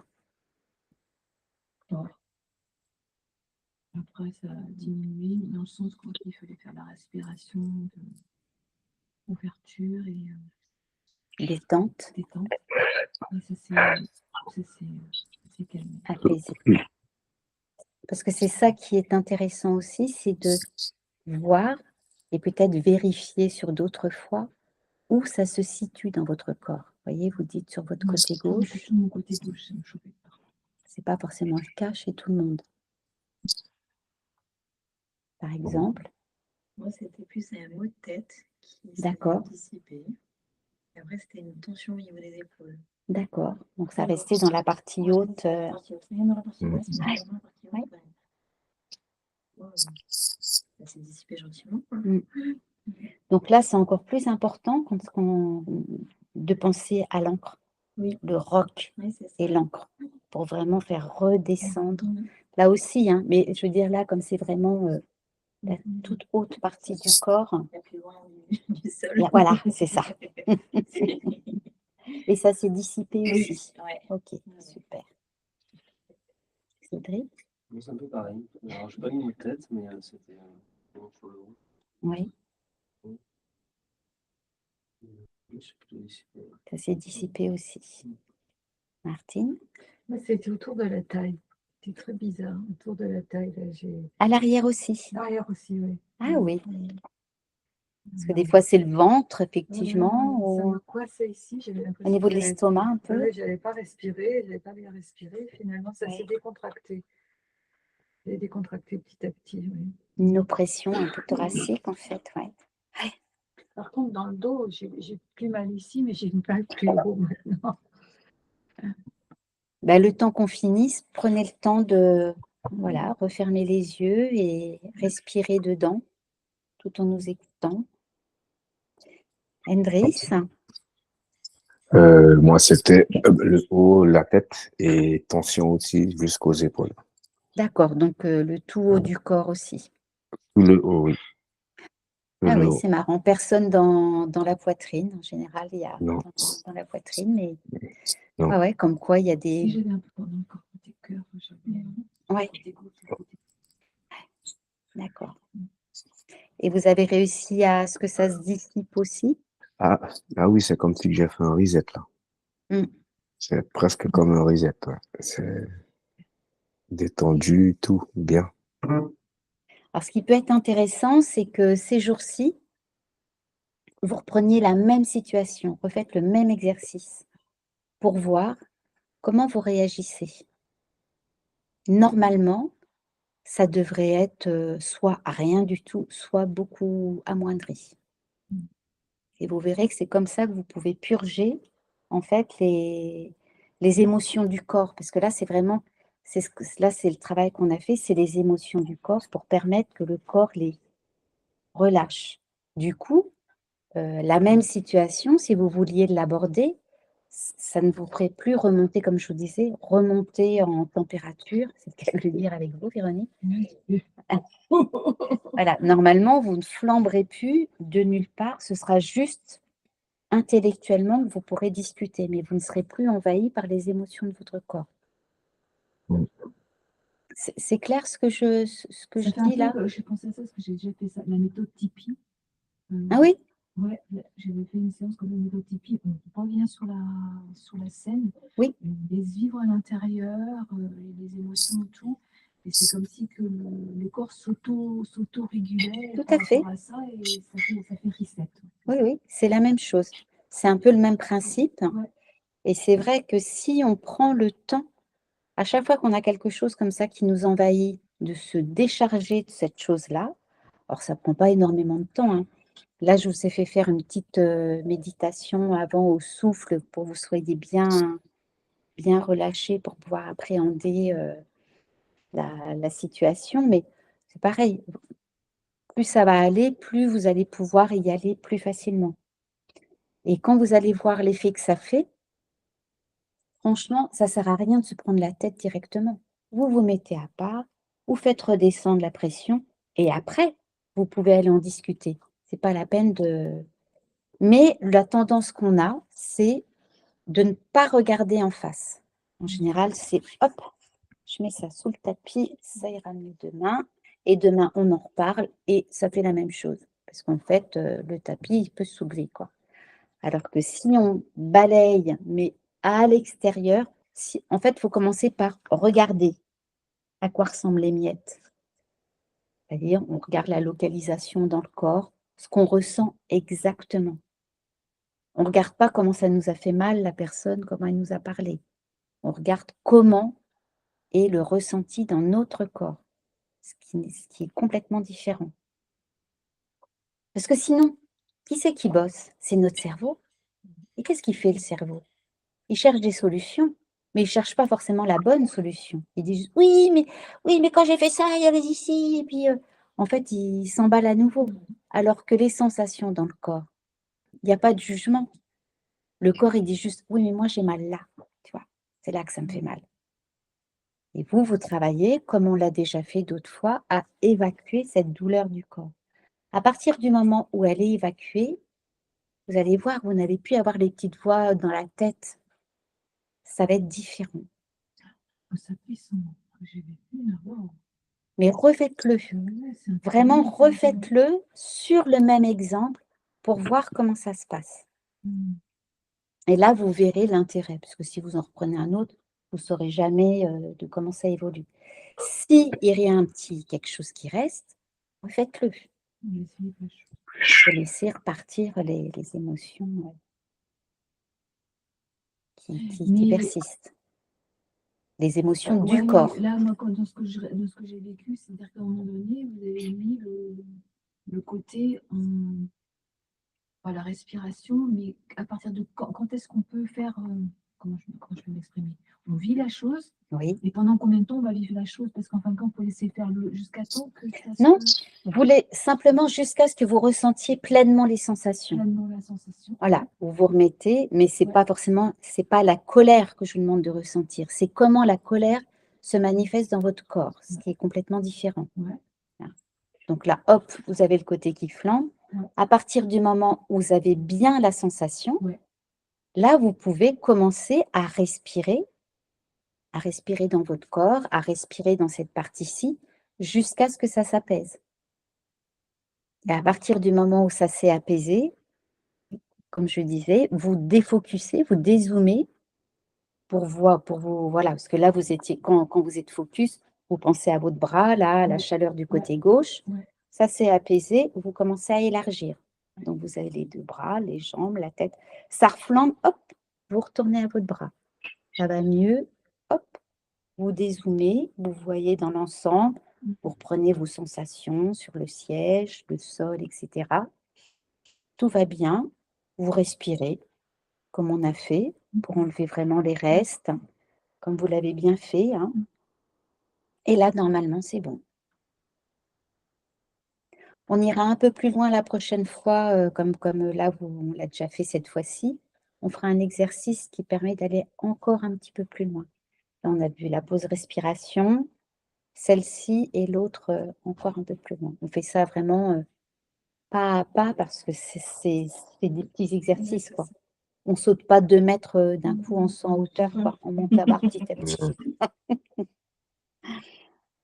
Fort. Après, ça a diminué dans le sens qu'il fallait faire la respiration, ouverture et Détente, détente. Et ça s'est calmé. apaisé. Parce que c'est ça qui est intéressant aussi, c'est de voir et peut-être vérifier sur d'autres fois où ça se situe dans votre corps. Vous voyez, vous dites sur votre côté gauche, Tout mon côté gauche, ça me chauffait fort. c'est pas forcément le cas chez tout le monde. Par exemple, Moi, c'était plus un mot de tête qui s'est d'accord, dissipé. Et après, c'était une tension au niveau des épaules. d'accord. Donc ça restait dans la partie haute. Rien dans la partie basse, mais Ouais. vraiment la partie haute, Ouais. wow. Ça s'est dissipé gentiment, quoi. Donc là, c'est encore plus important quand de penser à l'encre, Oui, le roc oui, c'est ça. et l'encre, pour vraiment faire redescendre. Mhm. Là aussi, hein, mais je veux dire là, comme c'est vraiment la Mhm. toute haute partie du corps, La plus loin du sol. là, voilà, c'est ça. Et ça s'est dissipé Oui, aussi. ouais. Ok, super. Cédric? Moi, c'est un peu pareil. Alors, je n'ai pas mis de tête, mais c'était bon sur le haut. Oui, Oui, c'est plutôt dissipé. ça s'est dissipé aussi. Martine? Moi, c'était autour de la taille. C'était très bizarre. Autour de la taille, là, j'ai. À l'arrière aussi. L'arrière aussi, oui. Ah oui, Oui. parce que des fois c'est le ventre, Ça effectivement, me ou coincait ici. J'avais au l'impression niveau que de l'estomac un peu. j'allais pas respirer, j'allais pas bien respirer. Finalement, ça s'est Oui. décontracté. J'ai décontracté petit à petit, oui. Une oppression un peu thoracique, en fait, ouais. Par contre, dans le dos, j'ai plus mal ici, mais j'ai une mal plus haut maintenant. Bah, le temps qu'on finisse, prenez le temps de voilà, refermer les yeux et respirer dedans, tout en nous écoutant. Hendrix? Moi, c'était le haut, la tête et tension aussi jusqu'aux épaules. D'accord, donc le tout haut du corps aussi. Tout le haut, oui. Tout Ah le oui, haut. c'est marrant. Personne dans la poitrine. En général, il y a Non, dans la poitrine, mais non. ouais, comme quoi il y a Si des. j'avais un peu pendant le corps côté cœur, j'avais Ouais, côté gauche, côté. d'accord. Et vous avez réussi à ce que ça se dissipe aussi? Ah, ah oui, c'est comme si j'ai fait un reset là. Mm. C'est presque comme un reset. Ouais. C'est détendu, tout bien. Alors, ce qui peut être intéressant, c'est que ces jours-ci, vous repreniez la même situation, refaites le même exercice pour voir comment vous réagissez. Normalement, ça devrait être soit rien du tout, soit beaucoup amoindri. Et vous verrez que c'est comme ça que vous pouvez purger, en fait, les émotions du corps. Parce que là, c'est vraiment, là, c'est le travail qu'on a fait, c'est les émotions du corps pour permettre que le corps les relâche. Du coup, la même situation, si vous vouliez l'aborder, ça ne vous ferait plus remonter, comme je vous disais, remonter en température. C'est le cas de le dire avec vous, Véronique. Voilà, normalement, vous ne flamberez plus de nulle part. Ce sera juste intellectuellement que vous pourrez discuter, mais vous ne serez plus envahi par les émotions de votre corps. Mm. C'est clair ce que je Ça fait un dis là? peu, j'ai pensé à ça parce que j'ai déjà fait ça, la méthode Tipeee. Ah oui? Ouais, j'avais fait une séance comme la méthode Tipeee. On revient sur la scène. Oui. On laisse vivre à l'intérieur, les émotions et tout. Et c'est comme si que le corps s'auto-régulait Tout par à fait. rapport à ça et ça fait reset. Oui, oui, c'est la même chose. C'est un peu le même principe. Ouais. Et c'est vrai que si on prend le temps, à chaque fois qu'on a quelque chose comme ça qui nous envahit, de se décharger de cette chose-là, alors ça ne prend pas énormément de temps, hein. Là, je vous ai fait faire une petite méditation avant au souffle pour que vous soyez bien relâchés pour pouvoir appréhender la situation. Mais c'est pareil, plus ça va aller, plus vous allez pouvoir y aller plus facilement. Et quand vous allez voir l'effet que ça fait, franchement, ça ne sert à rien de se prendre la tête directement. Vous vous mettez à part, vous faites redescendre la pression et après, vous pouvez aller en discuter. Ce n'est pas la peine de... Mais la tendance qu'on a, c'est de ne pas regarder en face. En général, c'est hop, je mets ça sous le tapis, ça ira mieux demain. Et demain, on en reparle et ça fait la même chose. Parce qu'en fait, le tapis, il peut se soulever, quoi. Alors que si on balaye, mais à l'extérieur, en fait, il faut commencer par regarder à quoi ressemblent les miettes. C'est-à-dire, on regarde la localisation dans le corps, ce qu'on ressent exactement. On ne regarde pas comment ça nous a fait mal, la personne, comment elle nous a parlé. On regarde comment est le ressenti dans notre corps, ce qui est complètement différent. Parce que sinon, qui c'est qui bosse? C'est notre cerveau. Et qu'est-ce qu'il fait, le cerveau? Il cherche des solutions, mais il ne cherche pas forcément la bonne solution. Il dit juste, oui, mais quand j'ai fait ça, il y avait ici, et puis en fait, il s'emballe à nouveau. Alors que les sensations dans le corps, il n'y a pas de jugement. Le corps, il dit juste, oui, mais moi, j'ai mal là, tu vois. C'est là que ça me fait mal. Et vous travaillez, comme on l'a déjà fait d'autres fois, à évacuer cette douleur du corps. À partir du moment où elle est évacuée, vous allez voir, vous n'allez plus avoir les petites voix dans la tête. Ça va être différent. Ça puissant. J'ai vécu là, waouh. Mais refaites-le. Ouais, c'est un Vraiment, truc, c'est un truc. refaites-le sur le même exemple pour voir comment ça se passe. Et là, vous verrez l'intérêt, parce que si vous en reprenez un autre, vous ne saurez jamais de comment ça évolue. S'il y a un petit quelque chose qui reste, refaites-le. Pour laisser repartir les émotions qui persistent. Les émotions du corps. Là, moi, dans ce que j'ai vécu, c'est-à-dire qu'à un moment donné, vous avez mis le côté la respiration, mais à partir de quand est-ce qu'on peut faire, comment je peux m'exprimer? On vit la chose, Oui. et pendant combien de temps on va vivre la chose? Parce qu'en fin de compte, il faut laisser faire jusqu'à temps que ça se... Non, vous voulez simplement jusqu'à ce que vous ressentiez pleinement les sensations. Pleinement la sensation. Voilà, vous vous remettez, mais c'est pas forcément, c'est pas la colère que je vous demande de ressentir, c'est comment la colère se manifeste dans votre corps, ce qui est complètement différent. Ouais. Voilà. Donc là, hop, vous avez le côté qui flambe. Ouais. À partir du moment où vous avez bien la sensation, Ouais. là, vous pouvez commencer à respirer dans votre corps, à respirer dans cette partie-ci, jusqu'à ce que ça s'apaise. Et à partir du moment où ça s'est apaisé, comme je disais, vous défocussez, vous dézoomez pour vous, voilà, parce que là, vous étiez, quand vous êtes focus, vous pensez à votre bras, là, à la chaleur du côté gauche. Ça s'est apaisé, vous commencez à élargir. Donc, vous avez les deux bras, les jambes, la tête. Ça reflambe, hop, vous retournez à votre bras. Ça va mieux, hop, vous dézoomez, vous voyez dans l'ensemble, vous reprenez vos sensations sur le siège, le sol, etc. Tout va bien, vous respirez, comme on a fait, pour enlever vraiment les restes, comme vous l'avez bien fait. Hein. Et là, normalement, c'est bon. On ira un peu plus loin la prochaine fois, comme là, on l'a déjà fait cette fois-ci. On fera un exercice qui permet d'aller encore un petit peu plus loin. Là, on a vu la pause respiration, celle-ci et l'autre encore un peu plus loin. On fait ça vraiment pas à pas parce que c'est des petits exercices, quoi. On ne saute pas 2 mètres d'un coup en hauteur, quoi. On monte la barre petit à petit.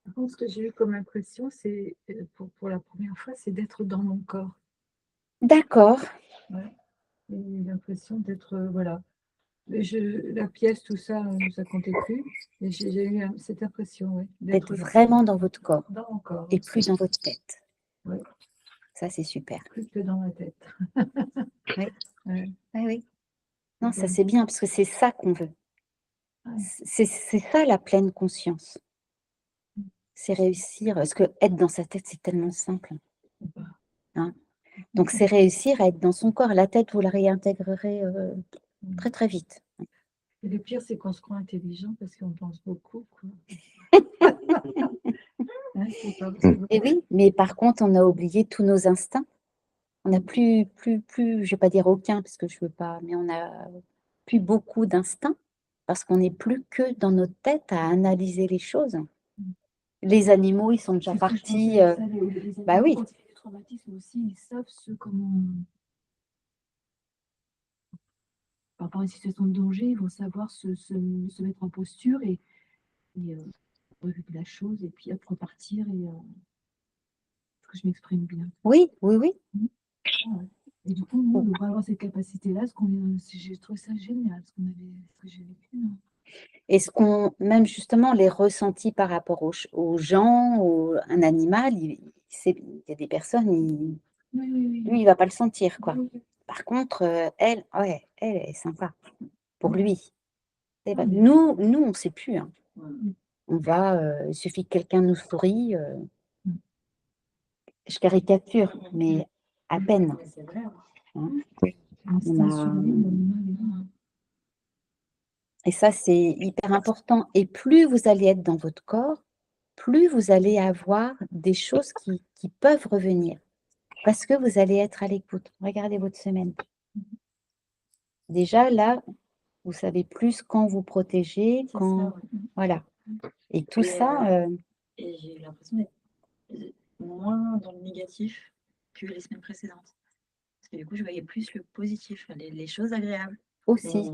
Par contre, ce que j'ai eu comme impression, c'est, pour la première fois, c'est d'être dans mon corps. D'accord. Ouais. J'ai l'impression d'être, voilà. La pièce, tout ça, ça comptait plus. Et j'ai eu cette impression, ouais, D'être vraiment dans votre corps dans mon corps. et plus dans votre tête. Ouais. Ça, c'est super. Plus que dans ma tête. Oui. Ouais. Oui. Non, ça, c'est bien parce que c'est ça qu'on veut. Ouais. C'est ça la pleine conscience. C'est réussir, parce que être dans sa tête, c'est tellement simple. Hein. Donc, c'est réussir à être dans son corps. La tête, vous la réintégrerez très, très vite. Et le pire, c'est qu'on se croit intelligent parce qu'on pense beaucoup, quoi. Hein, Et oui, mais par contre, on a oublié tous nos instincts. On n'a plus, je ne vais pas dire aucun, parce que je ne veux pas, mais on n'a plus beaucoup d'instincts, parce qu'on n'est plus que dans notre tête à analyser les choses. Les animaux, ils sont déjà partis. Bah oui. Quand il y a des traumatismes aussi, ils savent comment... Par rapport à une situation de danger, ils vont savoir se mettre en posture et regarder la chose et puis hop, repartir. Est-ce que je m'exprime bien? Oui, oui, oui. Ouais. Et du coup, nous, on devrait avoir cette capacité-là, j'ai trouvé ça génial, ce que j'ai vécu. Hein. Est-ce même justement, les ressentis par rapport aux gens, ou un animal, il y a des personnes, Oui. lui, il ne va pas le sentir, quoi. Oui. Par contre, elle est sympa, pour lui. Ah, Nous, on ne sait plus. Hein. oui. Il suffit que quelqu'un nous sourie. Je caricature, mais à peine. Hein. Et ça, c'est hyper important. Et plus vous allez être dans votre corps, plus vous allez avoir des choses qui peuvent revenir. Parce que vous allez être à l'écoute. Regardez votre semaine. Déjà, là, vous savez plus quand vous protéger, C'est ça, quand... ouais. Voilà. Et tout Et, ça, et j'ai l'impression d'être moins dans le négatif que les semaines précédentes. Parce que du coup, je voyais plus le positif, les choses agréables. aussi.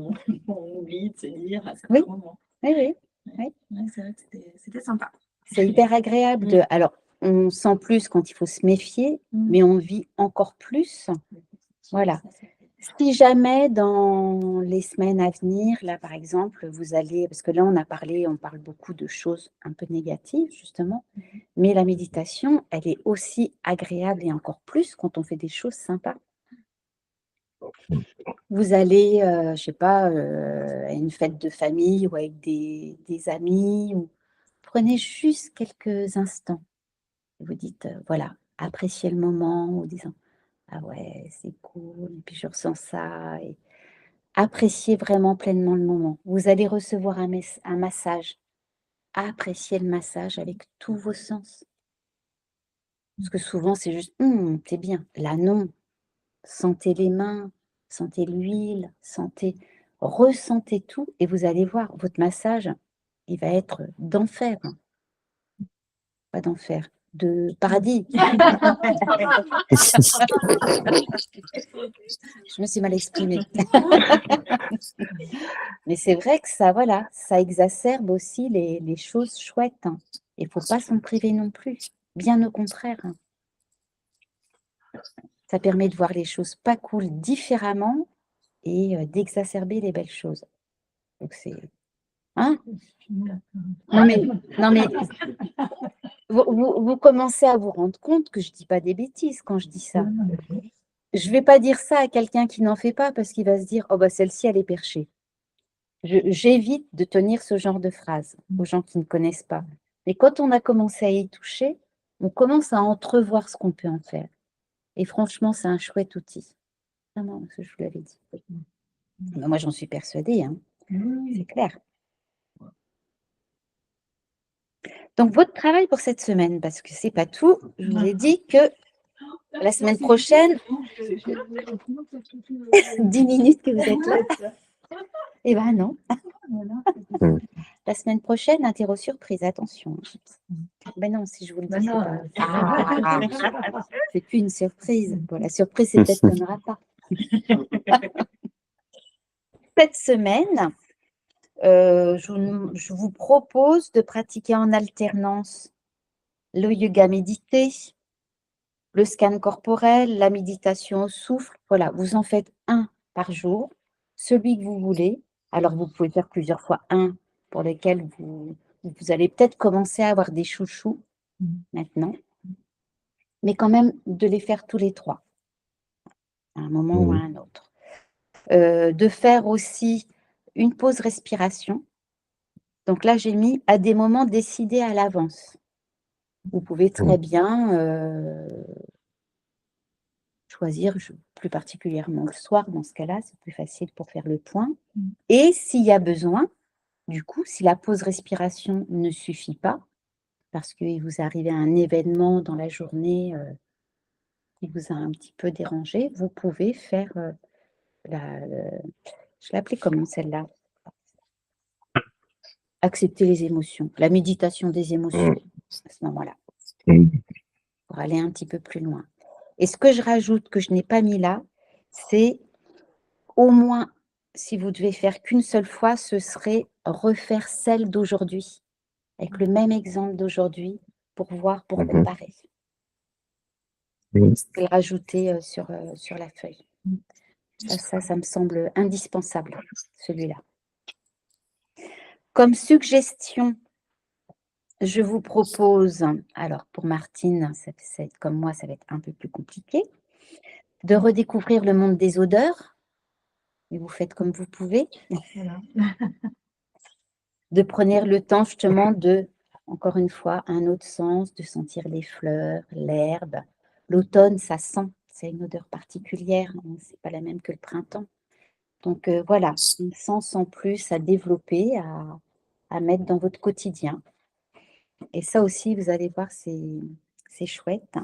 On oublie de se dire à certains Oui. moments. Oui, oui. Ouais, c'est vrai que c'était sympa. C'est hyper agréable. Mm. Alors, on sent plus quand il faut se méfier, mais on vit encore plus. Voilà. Ça, c'est- Si jamais dans les semaines à venir, là par exemple, vous allez, parce que là on parle beaucoup de choses un peu négatives justement, mais la méditation, elle est aussi agréable et encore plus quand on fait des choses sympas. Vous allez, je sais pas, à une fête de famille ou avec des amis, ou prenez juste quelques instants. Et vous dites, voilà, appréciez le moment en disant, ah ouais, c'est cool, et puis je ressens ça. Et appréciez vraiment pleinement le moment. Vous allez recevoir un massage. Appréciez le massage avec tous vos sens. Parce que souvent, c'est juste, c'est bien. Là, non. Sentez les mains, sentez l'huile, ressentez tout et vous allez voir, votre massage, il va être d'enfer. Pas d'enfer, de paradis. Je me suis mal exprimée. Mais c'est vrai que ça, voilà, ça exacerbe aussi les choses chouettes. Il ne faut pas s'en priver non plus. Bien au contraire. Ça permet de voir les choses pas cool différemment et d'exacerber les belles choses. Donc c'est... Hein? Non mais vous commencez à vous rendre compte que je ne dis pas des bêtises quand je dis ça. Je ne vais pas dire ça à quelqu'un qui n'en fait pas parce qu'il va se dire « Oh, bah celle-ci, elle est perchée ». J'évite de tenir ce genre de phrase aux gens qui ne connaissent pas. Mais quand on a commencé à y toucher, on commence à entrevoir ce qu'on peut en faire. Et franchement, c'est un chouette outil. Vraiment, je vous l'avais dit. Mais moi, j'en suis persuadée, hein. C'est clair. Donc, votre travail pour cette semaine, parce que c'est pas tout, je vous ai dit que la semaine prochaine, 10 minutes que vous êtes là. Eh ben non. La semaine prochaine, interro surprise, attention. Ben non, si je vous le dis, c'est pas... c'est plus une surprise. Bon, la surprise, c'est peut-être qu'on n'aura pas. Cette semaine, je vous propose de pratiquer en alternance le yoga médité, le scan corporel, la méditation au souffle. Voilà, vous en faites un par jour, celui que vous voulez. Alors, vous pouvez faire plusieurs fois un pour lequel vous allez peut-être commencer à avoir des chouchous maintenant, mais quand même de les faire tous les trois, à un moment ou à un autre. De faire aussi une pause respiration. Donc là, j'ai mis à des moments décidés à l'avance. Vous pouvez très bien choisir, plus particulièrement le soir, dans ce cas-là, c'est plus facile pour faire le point. Et s'il y a besoin, du coup, si la pause respiration ne suffit pas, parce qu'il vous arrive un événement dans la journée qui vous a un petit peu dérangé, vous pouvez faire je l'ai appelée comment celle-là? Accepter les émotions, la méditation des émotions à ce moment-là, pour aller un petit peu plus loin. Et ce que je rajoute, que je n'ai pas mis là, c'est au moins, si vous devez faire qu'une seule fois, ce serait refaire celle d'aujourd'hui, avec le même exemple d'aujourd'hui, pour voir, pour comparer. Et rajouter sur la feuille. Ça me semble indispensable, celui-là. Comme suggestion, je vous propose, alors pour Martine, comme moi, ça va être un peu plus compliqué, de redécouvrir le monde des odeurs. Et vous faites comme vous pouvez. Voilà. De prendre le temps justement de, encore une fois, un autre sens, de sentir les fleurs, l'herbe. L'automne, ça sent, c'est une odeur particulière, hein, c'est pas la même que le printemps. Donc voilà, un sens en plus à développer, à mettre dans votre quotidien. Et ça aussi, vous allez voir, c'est chouette.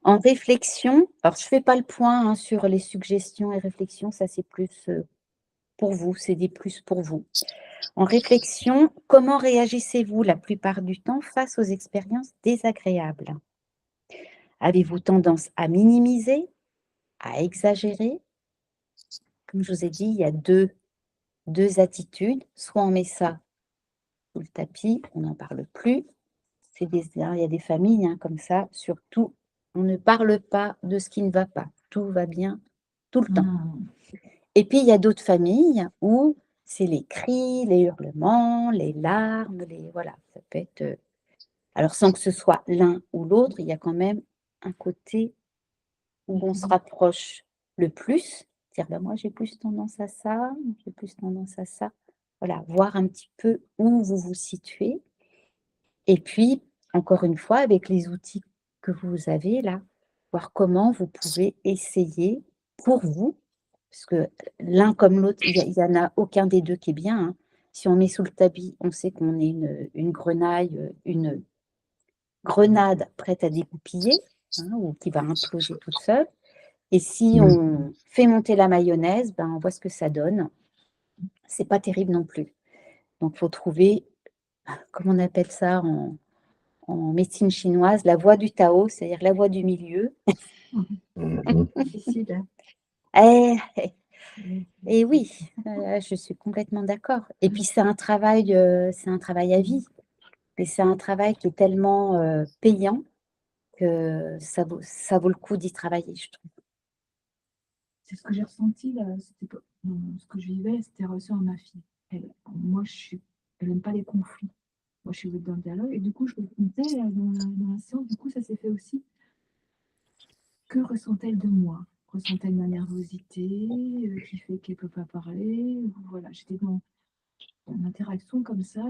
En réflexion, alors je ne fais pas le point hein, sur les suggestions et réflexions, ça c'est plus pour vous, c'est des plus pour vous. En réflexion, comment réagissez-vous la plupart du temps face aux expériences désagréables? Avez-vous tendance à minimiser, à exagérer? Comme je vous ai dit, il y a deux attitudes. Soit on met ça sous le tapis, on n'en parle plus. Il y a des familles hein, comme ça, surtout, on ne parle pas de ce qui ne va pas. Tout va bien tout le temps. Et puis, il y a d'autres familles où c'est les cris, les hurlements, les larmes, voilà, ça peut être... alors, sans que ce soit l'un ou l'autre, il y a quand même un côté où on se rapproche le plus, dire bah, moi j'ai plus tendance à ça, j'ai plus tendance à ça. Voilà, voir un petit peu où vous vous situez. Et puis, encore une fois, avec les outils que vous avez là, voir comment vous pouvez essayer pour vous, parce que l'un comme l'autre, il n'y en a aucun des deux qui est bien. Hein. Si on met sous le tapis, on sait qu'on est une grenaille, une grenade prête à dégoupiller, hein, ou qui va imploser toute seule. Et si on fait monter la mayonnaise, ben, on voit ce que ça donne. C'est pas terrible non plus. Donc, il faut trouver, comment on appelle ça en médecine chinoise, la voie du Tao, c'est-à-dire la voie du milieu. Difficile. Et oui, je suis complètement d'accord. Et puis, c'est un travail à vie. Et c'est un travail qui est tellement payant que ça vaut le coup d'y travailler, je trouve. C'est ce que j'ai ressenti là, ce que je vivais, c'était relation à ma fille. Moi, elle n'aime pas les conflits. Moi, je suis dans le dialogue et du coup, je me disais dans la séance, du coup, ça s'est fait aussi. Que ressent-elle de moi? Ressent-elle ma nervosité qui fait qu'elle ne peut pas parler? Voilà, j'étais dans une interaction comme ça,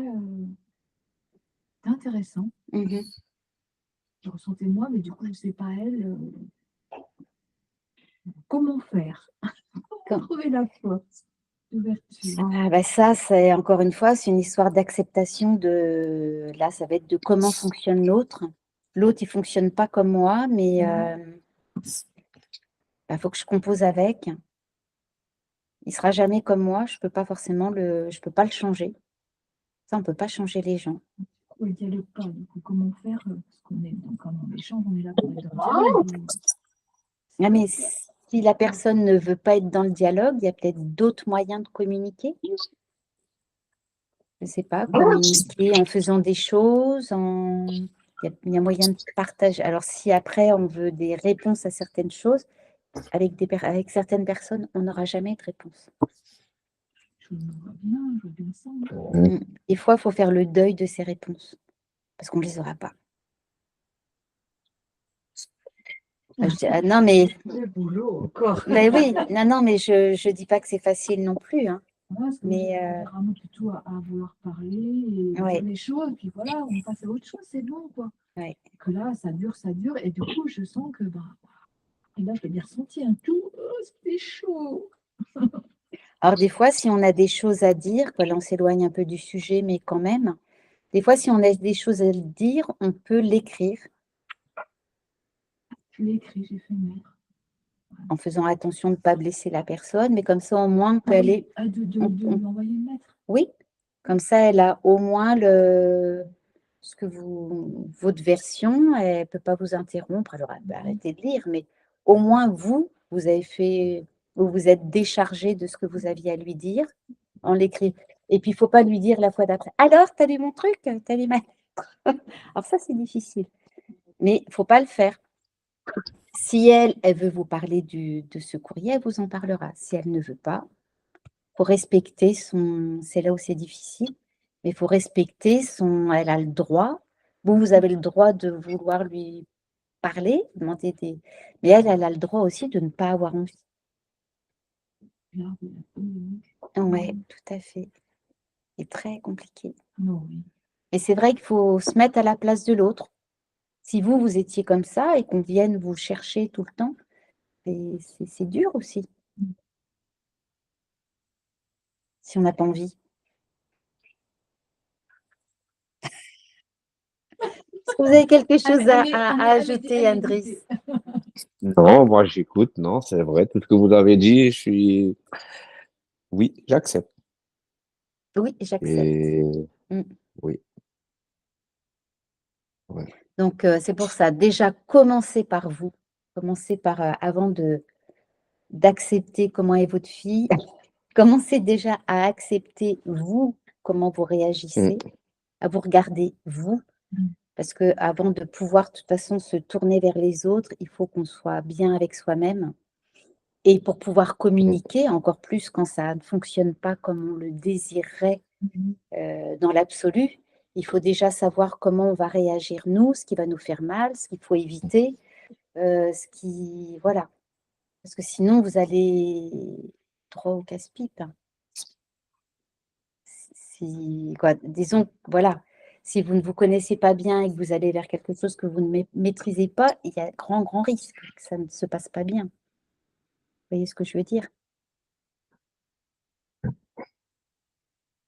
c'était intéressant. Je ressentais moi, mais du coup, je ne sais pas elle, comment faire? Comment trouver la force, l'ouverture? Ah, bah ça, c'est encore une fois, c'est une histoire d'acceptation de... Là, ça va être de comment fonctionne l'autre. L'autre, il ne fonctionne pas comme moi, mais faut que je compose avec. Il ne sera jamais comme moi, je peux pas le changer. Ça, on ne peut pas changer les gens. Oui, il dialogue pas, du coup, comment faire? Parce qu'on est quand on échange, on est là pour être dans le dialogue. Ah, mais si la personne ne veut pas être dans le dialogue, il y a peut-être d'autres moyens de communiquer. Je ne sais pas, communiquer en faisant des choses, il y a moyen de partager. Alors, si après, on veut des réponses à certaines choses, avec certaines personnes, on n'aura jamais de réponse. Je vois bien ça. Des fois, il faut faire le deuil de ces réponses, parce qu'on ne les aura pas. Non, mais... Le boulot encore. Mais oui, non, mais je ne dis pas que c'est facile non plus. Hein. Mais vraiment plutôt à vouloir parler et dire les choses, puis voilà, on passe à autre chose, c'est bon, quoi. Ouais. Que là, ça dure, et du coup, je sens que, et là, je l'ai bien ressenti un tout, c'était chaud. Alors, des fois, si on a des choses à dire, là, on s'éloigne un peu du sujet, mais quand même, des fois, si on a des choses à dire, on peut l'écrire. Je l'ai écrit, j'ai fait mettre. En faisant attention de ne pas blesser la personne, mais comme ça, au moins, on peut aller... De l'envoyer mettre. Oui, comme ça, elle a au moins votre version, elle ne peut pas vous interrompre. Alors, elle peut arrêter de lire, mais au moins, vous vous êtes déchargé de ce que vous aviez à lui dire en l'écrivant. Et puis, il ne faut pas lui dire la fois d'après. Alors, tu as lu mon truc? Tu as lu ma lettre? Alors, ça, c'est difficile. Mais il ne faut pas le faire. Si elle veut vous parler de ce courrier, elle vous en parlera. Si elle ne veut pas, il faut respecter c'est là où c'est difficile, mais il faut respecter elle a le droit, vous avez le droit de vouloir lui parler, demander mais elle a le droit aussi de ne pas avoir envie. Oui, tout à fait. C'est très compliqué. Et c'est vrai qu'il faut se mettre à la place de l'autre. Si vous étiez comme ça et qu'on vienne vous chercher tout le temps, c'est dur aussi. Si on n'a pas envie. Vous avez quelque chose à, Elle est- à- elle à est- ajouter, elle est Andris? dégoûtée. Non, moi j'écoute, non, c'est vrai, tout ce que vous avez dit, oui, j'accepte. Oui, j'accepte. Et Mm. oui, ouais. Donc, c'est pour ça, déjà, commencez par vous. Commencez par, avant d'accepter comment est votre fille, commencez déjà à accepter vous, comment vous réagissez, Mm. à vous regarder vous. Mm. Parce que avant de pouvoir, de toute façon, se tourner vers les autres, il faut qu'on soit bien avec soi-même. Et pour pouvoir communiquer, encore plus quand ça ne fonctionne pas comme on le désirerait dans l'absolu, il faut déjà savoir comment on va réagir nous, ce qui va nous faire mal, ce qu'il faut éviter, voilà. Parce que sinon, vous allez droit au casse-pipe. Disons, voilà, si vous ne vous connaissez pas bien et que vous allez vers quelque chose que vous ne maîtrisez pas, il y a grand, grand risque que ça ne se passe pas bien. Vous voyez ce que je veux dire?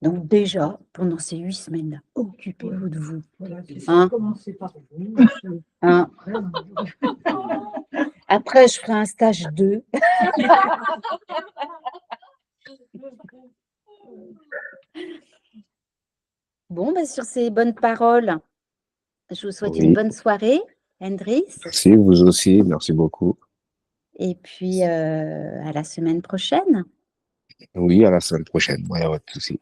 Donc déjà, pendant ces 8 semaines-là, occupez-vous de vous. Voilà, c'est ça. Hein? Commencez par vous. Hein? Après, je ferai un stage 2. Bon, ben, sur ces bonnes paroles, je vous souhaite une Oui, bonne soirée, Andris. merci, vous aussi, merci beaucoup. Et puis, à la semaine prochaine. Oui, à la semaine prochaine, il n'y a pas de souci.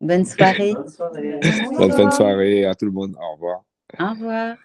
Bonne soirée. Bonne soirée. Bonne fin de soirée à tout le monde, au revoir. Au revoir.